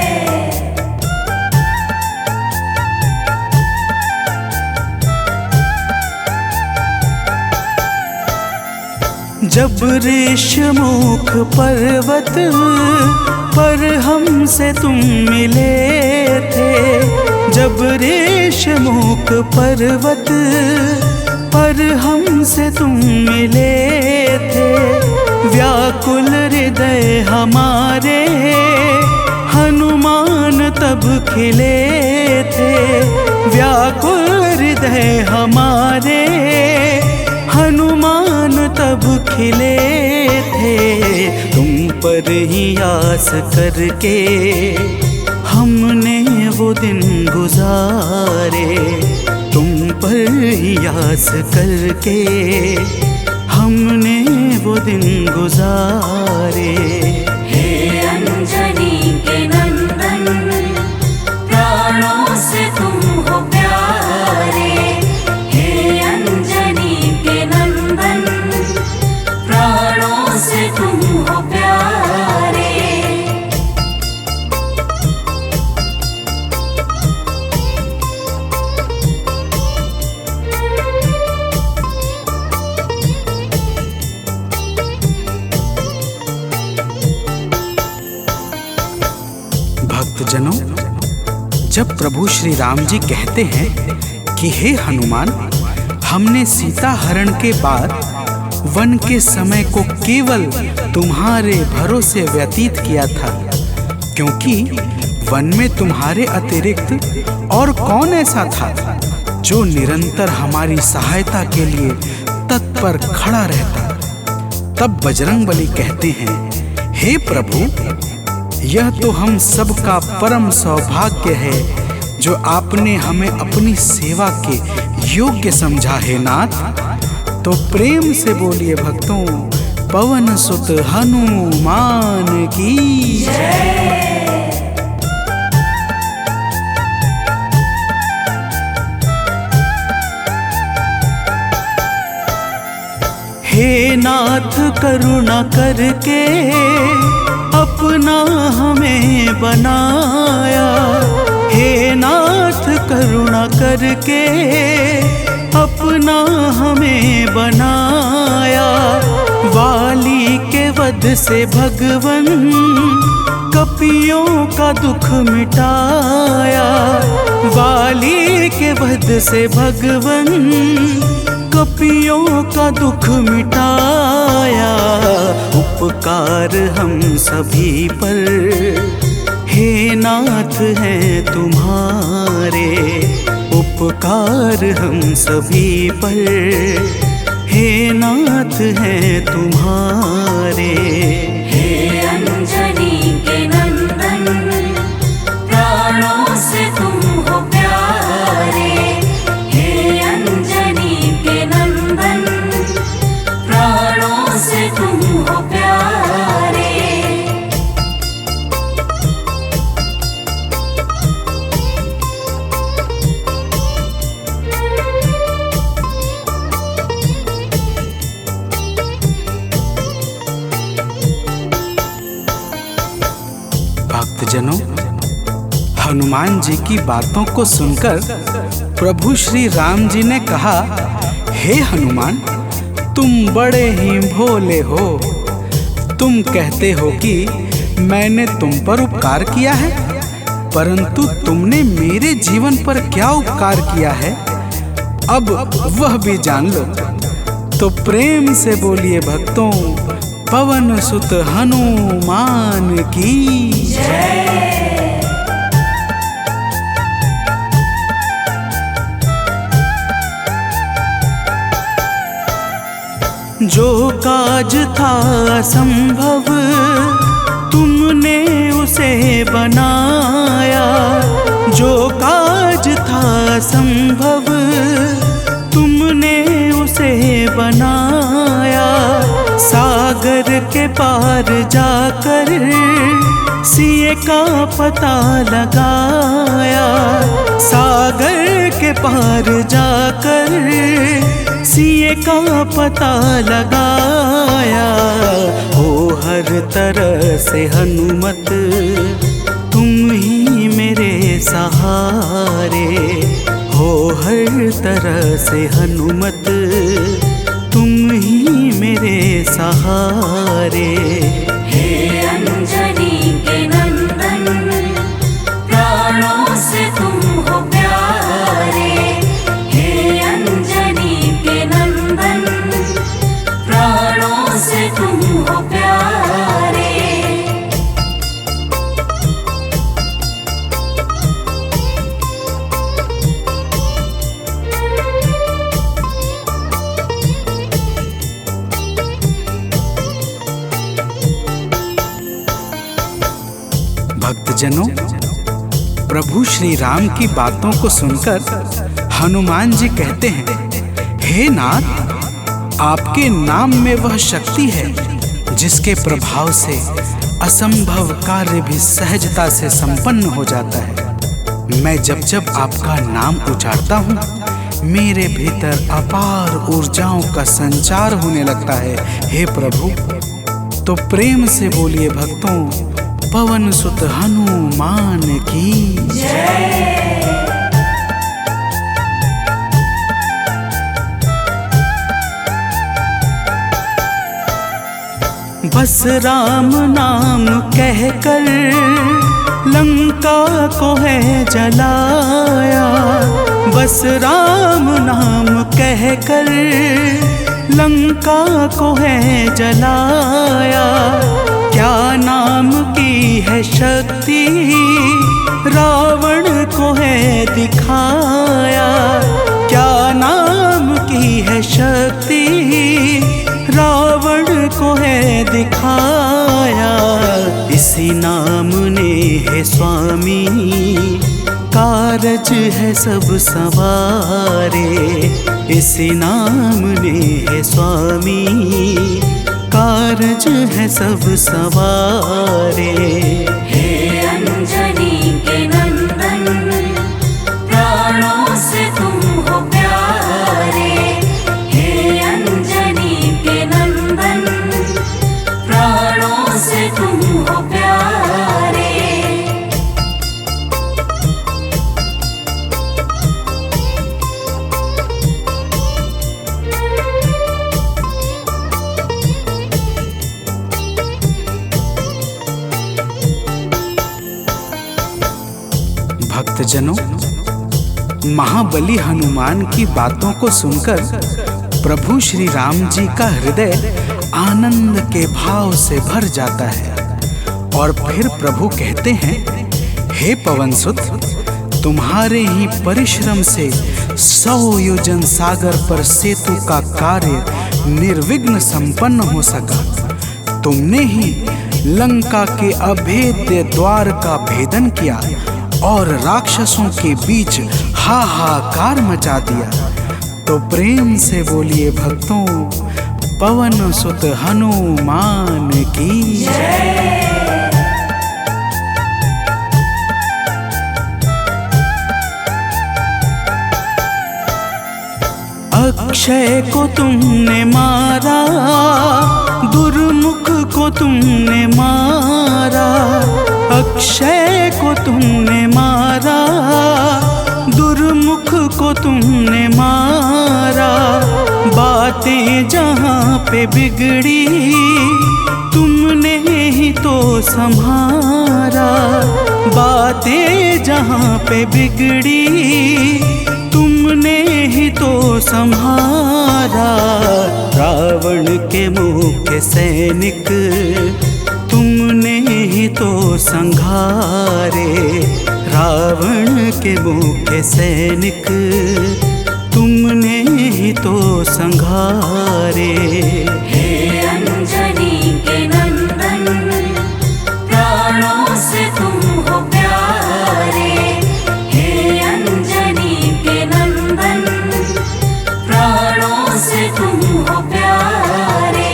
जब ऋषमुख पर्वत पर हमसे तुम मिले थे, जब ऋषमुख पर्वत पर हमसे तुम मिले थे, व्याकुल हृदय हमारे हनुमान तब खिले थे। व्याकुल हृदय हमारे हनुमान तब खिले थे। तुम पर ही आस करके हमने वो दिन गुजारे, तुम पर ही आस करके हमने वो दिन गुजारे।
हे अंजनी के नंदन, प्राणों से तुम हो प्यारे। हे अंजनी के नंदन, प्राणों से तुम हो प्यारे।
भक्तजनों, जब प्रभु श्री राम जी कहते हैं कि हे हनुमान, हमने सीता हरण के बाद वन के समय को केवल तुम्हारे भरोसे व्यतीत किया था, क्योंकि वन में तुम्हारे अतिरिक्त और कौन ऐसा था जो निरंतर हमारी सहायता के लिए तत्पर खड़ा रहता। तब बजरंगबली कहते हैं, हे प्रभु, यह तो हम सबका परम सौभाग्य है जो आपने हमें अपनी सेवा के योग्य समझा है नाथ। तो प्रेम से बोलिए भक्तों, पवन सुत हनुमान की जय।
हे नाथ करुणा करके अपना हमें बनाया, हे नाथ करुणा करके अपना हमें बनाया। वाली के वध से भगवन कपियों का दुख मिटाया, वाली के वध से भगवन कपियों का दुख मिटाया। उपकार हम सभी पर हे नाथ हैं तुम्हारे, उपकार हम सभी पर हे नाथ हैं तुम्हारे।
हे अंजनी के नंदन, प्राणों से तुम हो प्यारे। हे अंजनी के नंदन, प्राणों से तुम हो प्यारे।
भक्तजनों, हनुमान जी की बातों को सुनकर प्रभु श्री राम जी ने कहा, हे हनुमान, तुम बड़े ही भोले हो। तुम कहते हो कि मैंने तुम पर उपकार किया है, परंतु तुमने मेरे जीवन पर क्या उपकार किया है, अब वह भी जान लो। तो प्रेम से बोलिए भक्तों, पवन सुत हनुमान की जय।
जो काज था असंभव तुमने उसे बनाया, जो काज था असंभव तुमने उसे बनाया। सागर के पार जाकर सिए का पता लगाया, सागर के पार जाकर सिए का पता लगाया। हो हर तरह से हनुमत तुम ही मेरे सहारे, हो हर तरह से हनुमत तुम ही मेरे सहारे।
हे अंजनी के नंदन, प्राणों से तुम हो प्यारे। हे अंजनी के नंदन, प्राणों से तुम हो प्यारे।
भक्तजनों, प्रभु श्री राम की बातों को सुनकर हनुमान जी कहते हैं, हे नाथ, आपके नाम में वह शक्ति है जिसके प्रभाव से असंभव कार्य भी सहजता से संपन्न हो जाता है। मैं जब जब आपका नाम उचारता हूँ, मेरे भीतर अपार ऊर्जाओं का संचार होने लगता है। हे प्रभु, तो प्रेम से बोलिए भक्तों, पवन सुत हनुमान की जय।
बस राम नाम कहकर लंका को है जलाया। बस राम नाम कहकर लंका को है जलाया। क्या नाम की है शक्ति रावण को है दिखाया। क्या नाम की है शक्ति रावण को है दिखाया। इसी नाम ने है स्वामी कारज है सब सवारे। इसी नाम ने है स्वामी कारज है सब सवारे।
हे अंजनी के नंदन प्राणों से तुम हो प्यारे। हे अंजनी के नंदन प्राणों से तुम हो प्यारे।
भक्तजनों, महाबली हनुमान की बातों को सुनकर प्रभु श्री राम जी का हृदय आनंद के भाव से भर जाता है। और फिर प्रभु कहते हैं, हे पवनसुत, तुम्हारे ही परिश्रम से 100 योजन सागर पर सेतु का कार्य निर्विघ्न संपन्न हो सका। तुमने ही लंका के अभेद्य द्वार का भेदन किया और राक्षसों के बीच हाहाकार मचा दिया। तो प्रेम से बोलिए भक्तों, पवन सुत हनुमान की जय।
अक्षय को तुमने मारा, दुर्मुख को तुमने मारा। अक्षय को तुमने मारा, दुर्मुख को तुमने मारा। बातें जहाँ पे बिगड़ी तुमने ही तो संभारा। बातें जहाँ पे बिगड़ी तुमने ही तो संहारा। रावण के मुख्य सैनिक तुमने ही तो संघारे। रावण के मुख्य सैनिक तुमने ही तो संघारे।
हे अंजनी के नंदन प्राणों से तुम हो प्यारे। हे अंजनी के नंदन प्राणों से तुम हो प्यारे।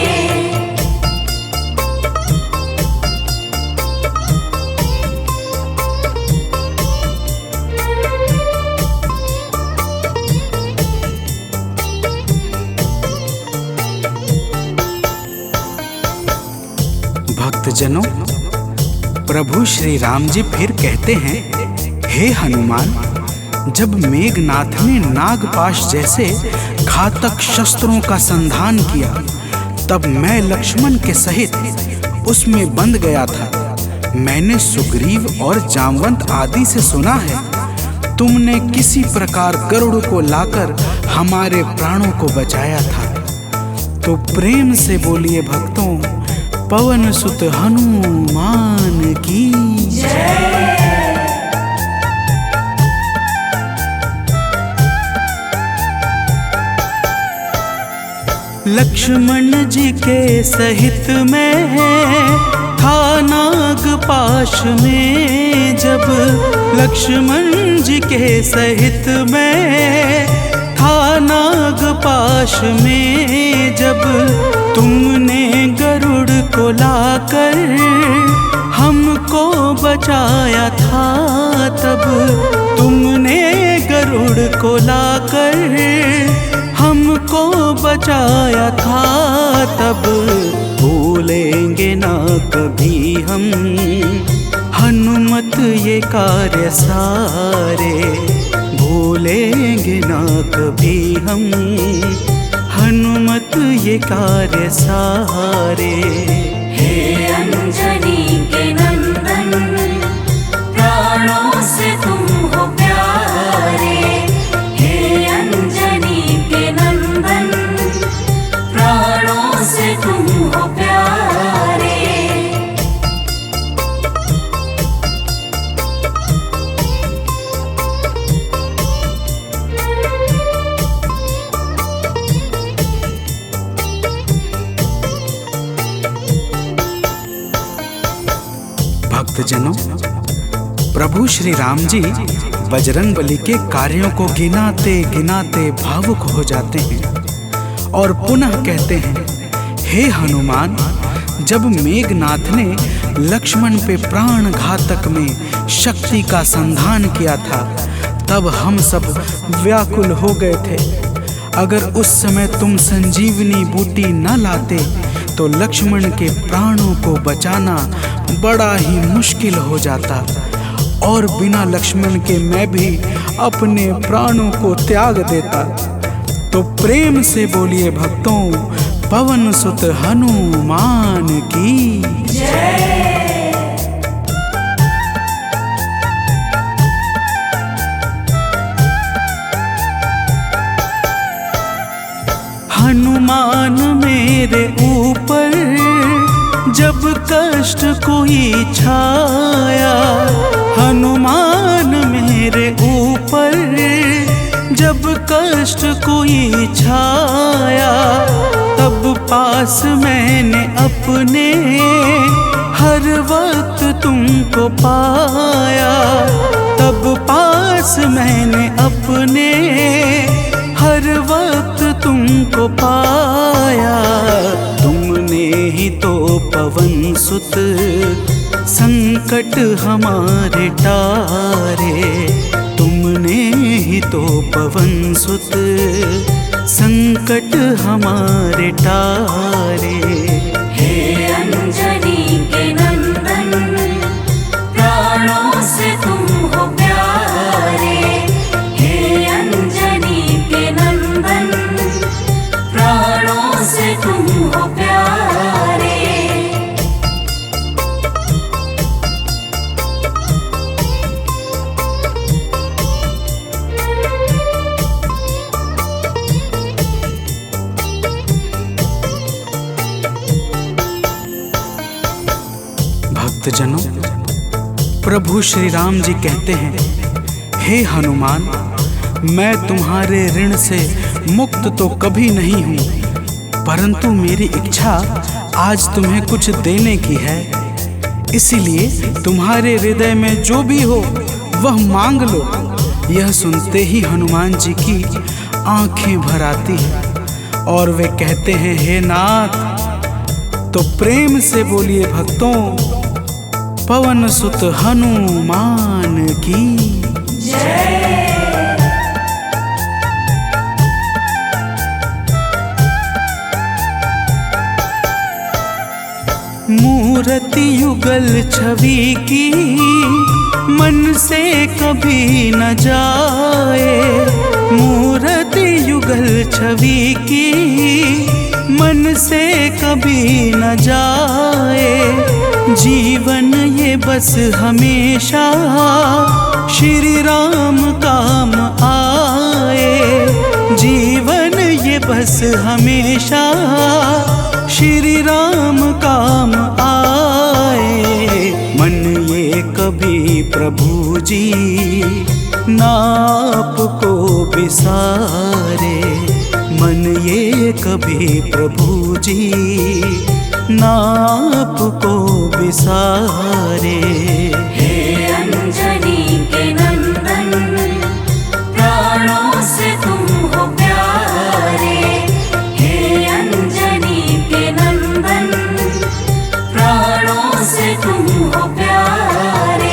भक्तजनों, प्रभु श्री राम जी फिर कहते हैं, हे हनुमान, जब मेघनाथ ने नागपाश जैसे घातक शस्त्रों का संधान किया, तब मैं लक्ष्मण के सहित उसमें बंध गया था। मैंने सुग्रीव और जामवंत आदि से सुना है, तुमने किसी प्रकार गरुड़ को लाकर हमारे प्राणों को बचाया था। तो प्रेम से बोलिए भक्तों, पवन सुत हनुमान की जय।
लक्ष्मण जी के सहित में था नागपाश में जब। लक्ष्मण जी के सहित में था नागपाश में जब। तुमने गरुड़ को लाकर हमको बचाया था तब। तुमने गरुड़ को लाकर हमको बचाया था तब। भूलेंगे ना कभी हम हनुमत ये कार्य सारे। भूलेंगे ना कभी हम हनुमत ये कार्य सारे।
भक्तजनों, प्रभु श्री राम जी बजरंगबली के कार्यों को गिनाते गिनाते भावुक हो जाते हैं और पुनः कहते हैं, हे हनुमान, जब मेघनाथ ने लक्ष्मण पे प्राण घातक में शक्ति का संधान किया था, तब हम सब व्याकुल हो गए थे। अगर उस समय तुम संजीवनी बूटी न लाते तो लक्ष्मण के प्राणों को बचाना बड़ा ही मुश्किल हो जाता और बिना लक्ष्मण के मैं भी अपने प्राणों को त्याग देता। तो प्रेम से बोलिए भक्तों, पवन सुत हनुमान की जय।
हनुमान मेरे ऊपर जब कष्ट कोई छाया, हनुमान मेरे ऊपर जब कष्ट कोई छाया, तब पास मैंने अपने हर वक्त तुमको पाया, तब पास मैंने अपने हर वक्त तुमको पाया। तुमने ही तो पवन सुत संकट हमारे टारे, तुमने ही तो पवन सुत संकट हमारे टारे।
हे अंजनी के नंदन, प्राणों से तुम हो प्यारे। हे अंजनी के नंदन, प्राणों से तुम हो प्यारे।
भक्तजनों, प्रभु श्री राम जी कहते हैं, हे हनुमान, मैं तुम्हारे ऋण से मुक्त तो कभी नहीं हूँ, परंतु मेरी इच्छा आज तुम्हें कुछ देने की है। इसीलिए तुम्हारे हृदय में जो भी हो वह मांग लो। यह सुनते ही हनुमान जी की आंखें भर आती हैं और वे कहते हैं, हे नाथ। तो प्रेम से बोलिए भक्तों, पवन सुत हनुमान की जय।
मूर्ति युगल छवि की मन से कभी न जाए, मूर्ति युगल छवि की मन से कभी न जाए। जीवन ये बस हमेशा श्री राम काम आए, जीवन ये बस हमेशा श्री राम काम आए। मन ये कभी प्रभु जी नाप को बिसारे, मन ये कभी प्रभु जी नाप को बिसारे।
हे अंजनी के नंदन, प्राणों से तुम हो प्यारे। हे अंजनी के नंदन, प्राणों से तुम हो प्यारे।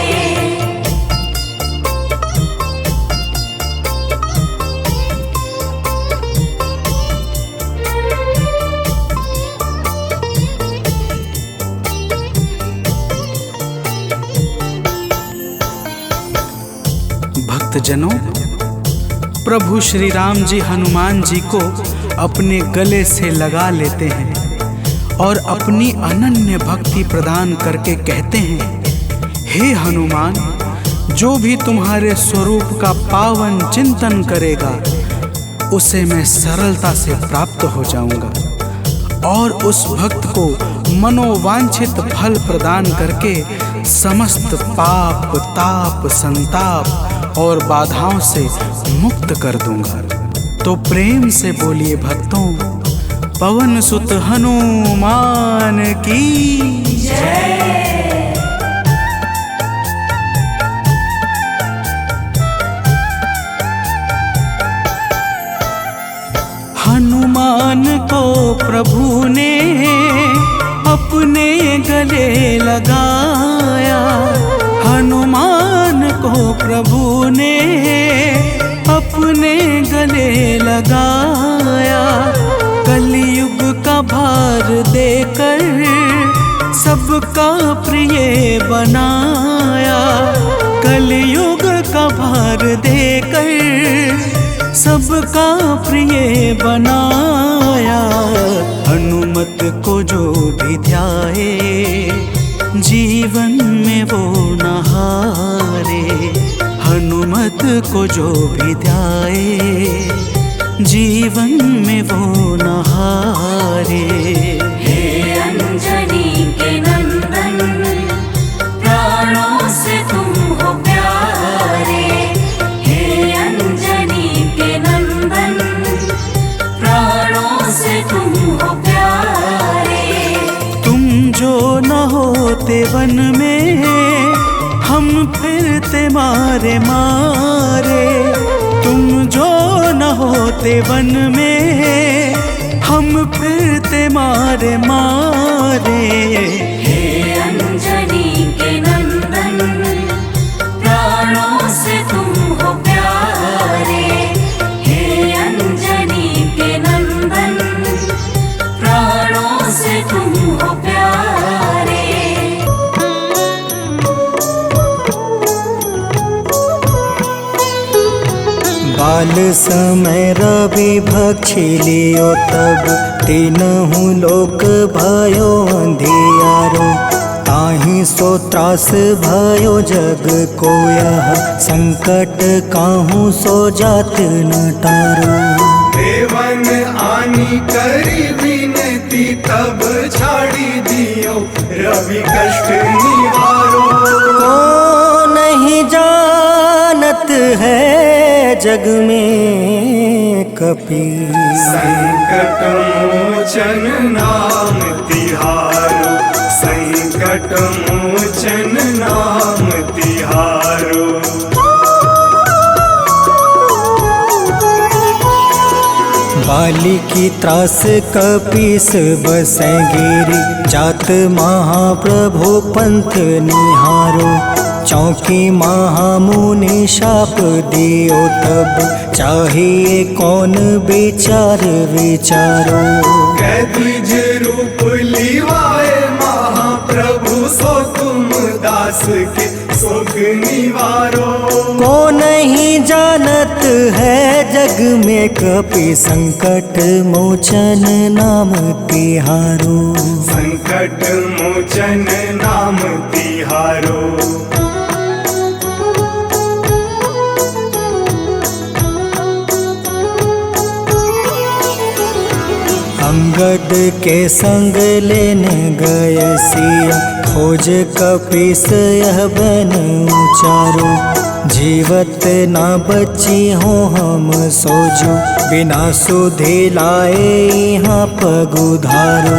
भक्तजनों, प्रभु श्री राम जी हनुमान जी को अपने गले से लगा लेते हैं और अपनी अनन्य भक्ति प्रदान करके कहते हैं, हे हनुमान, जो भी तुम्हारे स्वरूप का पावन चिंतन करेगा उसे मैं सरलता से प्राप्त हो जाऊंगा और उस भक्त को मनोवांछित फल प्रदान करके समस्त पाप, ताप, संताप और बाधाओं से मुक्त कर दूंगा। तो प्रेम से बोलिए भक्तों, पवन सुत हनुमान की जय।
गले लगाया, हनुमान को प्रभु ने अपने गले लगाया। कलयुग का भार देकर सबका प्रिय बनाया, कलयुग का भार देकर सबका प्रिय बनाया। हनुमत को जो भी ध्याए जीवन में वो न हारे, हनुमत को जो भी ध्याए जीवन में वो न हारे।
हे अंजनी के नंदन, प्राणों से तुम हो प्यारे। हे अंजनी के नंदन, प्राणों से तुम हो प्यारे।
तुम जो न होते वन में हम फिरते मारे मारे, तुम जो न होते वन में हम फिरते मारे मारे।
हे अंजनी के नंदन, प्राणों से तुम हो प्यारे। हे अंजनी के नंदन, प्राणों से तुम हो प्यारे।
बाल समय रवि भक्षी लियो तब, तीनहु लोक भयो अंधियारो। ताहि सो त्रास भयो जग को यह, संकट काहू सो जात न टारो।
देवन आनी करी विनती तब छाड़ी दियो रवि कष्ट निवारो।
को नहीं जानत है जग में कपि,
संकट मोचन नाम तिहारो, संकट मोचन नाम तिहारो।
बाली की त्रास कपीस बसै गिरी, जात महाप्रभु पंथ निहारो। चौकी महामुनि शाप दियो तब, चाहिए कौन विचार विचारो।
कैदिज रूप लिवाए महाप्रभु, सो तुम दास के सुख निवारो।
को नहीं जानत है जग में कपि, संकट मोचन नाम तिहारो।
संकट मोचन नाम तिहारो।
अंगद के संग लेने गए सिया, खोज कपीस यह बन उचारो। जीवत ना बची हो हम सोजो, बिना सुधि लाए यहाँ पगुधारो।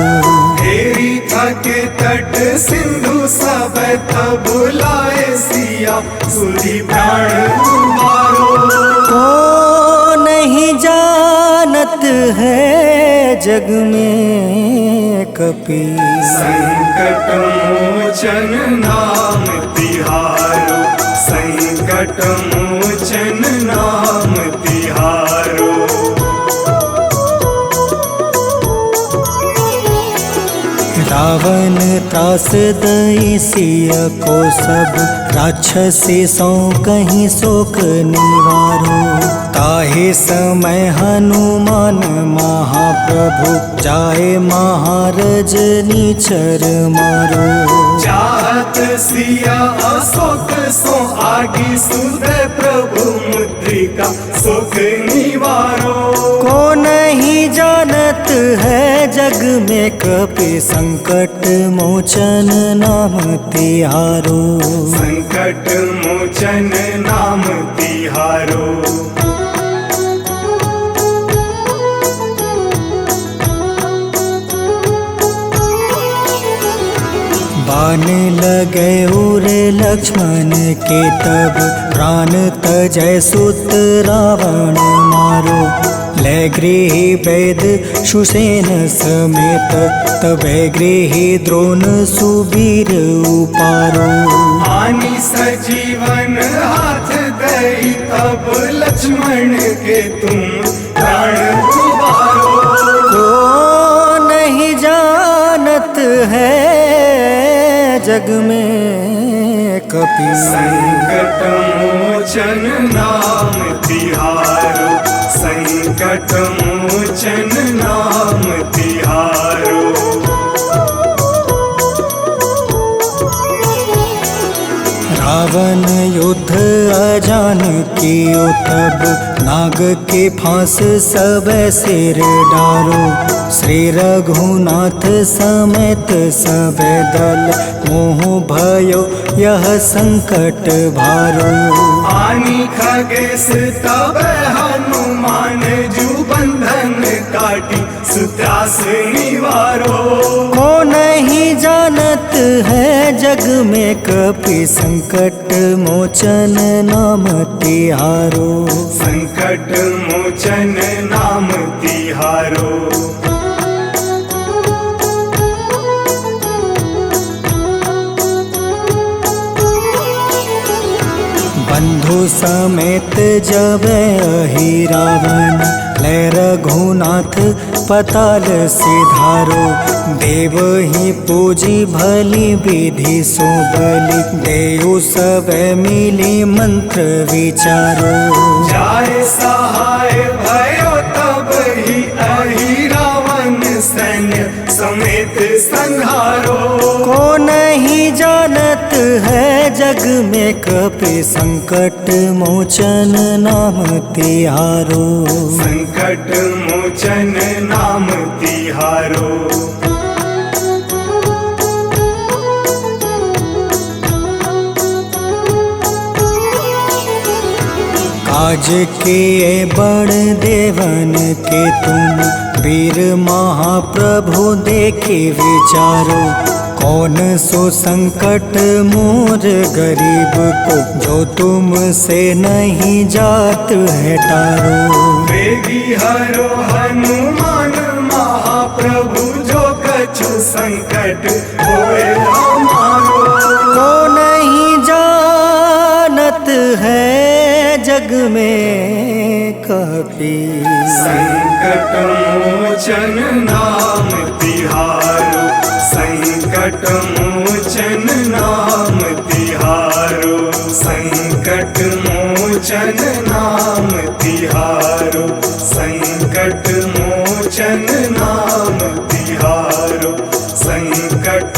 हेरी थके तट सिंधु सब तब बुलाए सिया, सुधि प्राण तुम्हारो।
को नहीं जानत है जग में कपि,
संकट मोचन नाम तिहारो, संकट मोचन नाम तिहारो।
रावण त्रास दई सिया को सब, राक्षसी सो कहीं शोक निवारो। ताहि समय हनुमान महाप्रभु, जाए महारज नीचर मारो।
चाहत सिया अशोक सो आगी, सुधे प्रभु मुद्रिका सुख निवारो।
को नहीं जानत है जग में कपि, संकट मोचन नाम तिहारो।
संकट मोचन नाम तिहारो।
बाण लगे उर लक्ष्मण के तब प्राण तजय सुत रावण मारो ले गृह वैद सुसेन समेत तबे गृह द्रोण सुबीर उपारो
आनी सजीवन हाथ दई तब लक्ष्मण के तुम प्राण उबारो
को नहीं जानत है जग में कपि
संकट मोचन नाम तिहारो संकट मोचन नाम तिहारो
रावण युद्ध अजान कियो तब नाग के फांस सब सिर डारो श्री रघुनाथ समेत सब दल मोह भयो यह संकट भारो
आनी खगेश तब हनुमान जू बंधन काटी सुत्रास निवारो
को नहीं जानत है जग में कपि संकट मोचन नाम तिहारो
संकट मोचन नाम तिहारो
बंधु समेत जब अहि रावण ले रघुनाथ पताल सिधारो देव ही पूजी भली विधि सो बलि देव सब मिली मंत्र विचारो
जाय सहाय भयो तब ही अहि रावण सैन्य समेत संहारो
को नहीं जानत है जग में कपि संकट मोचन नाम तिहारो
संकट मोचन नाम तिहारो
काज किए बड़ देवन के तुम वीर महाप्रभु देखी विचारो कौन सो संकट मोर गरीब को जो तुमसे नहीं जात है टारो
वेगी हरो हनुमान महाप्रभु जो कछु संकट होए हमारो
को नहीं जानत है जग में कपि
संकट मोचन नाम तिहारो संकट मोचन नाम तिहारो संकट मोचन नाम तिहारो संकट मोचन नाम तिहारो संकट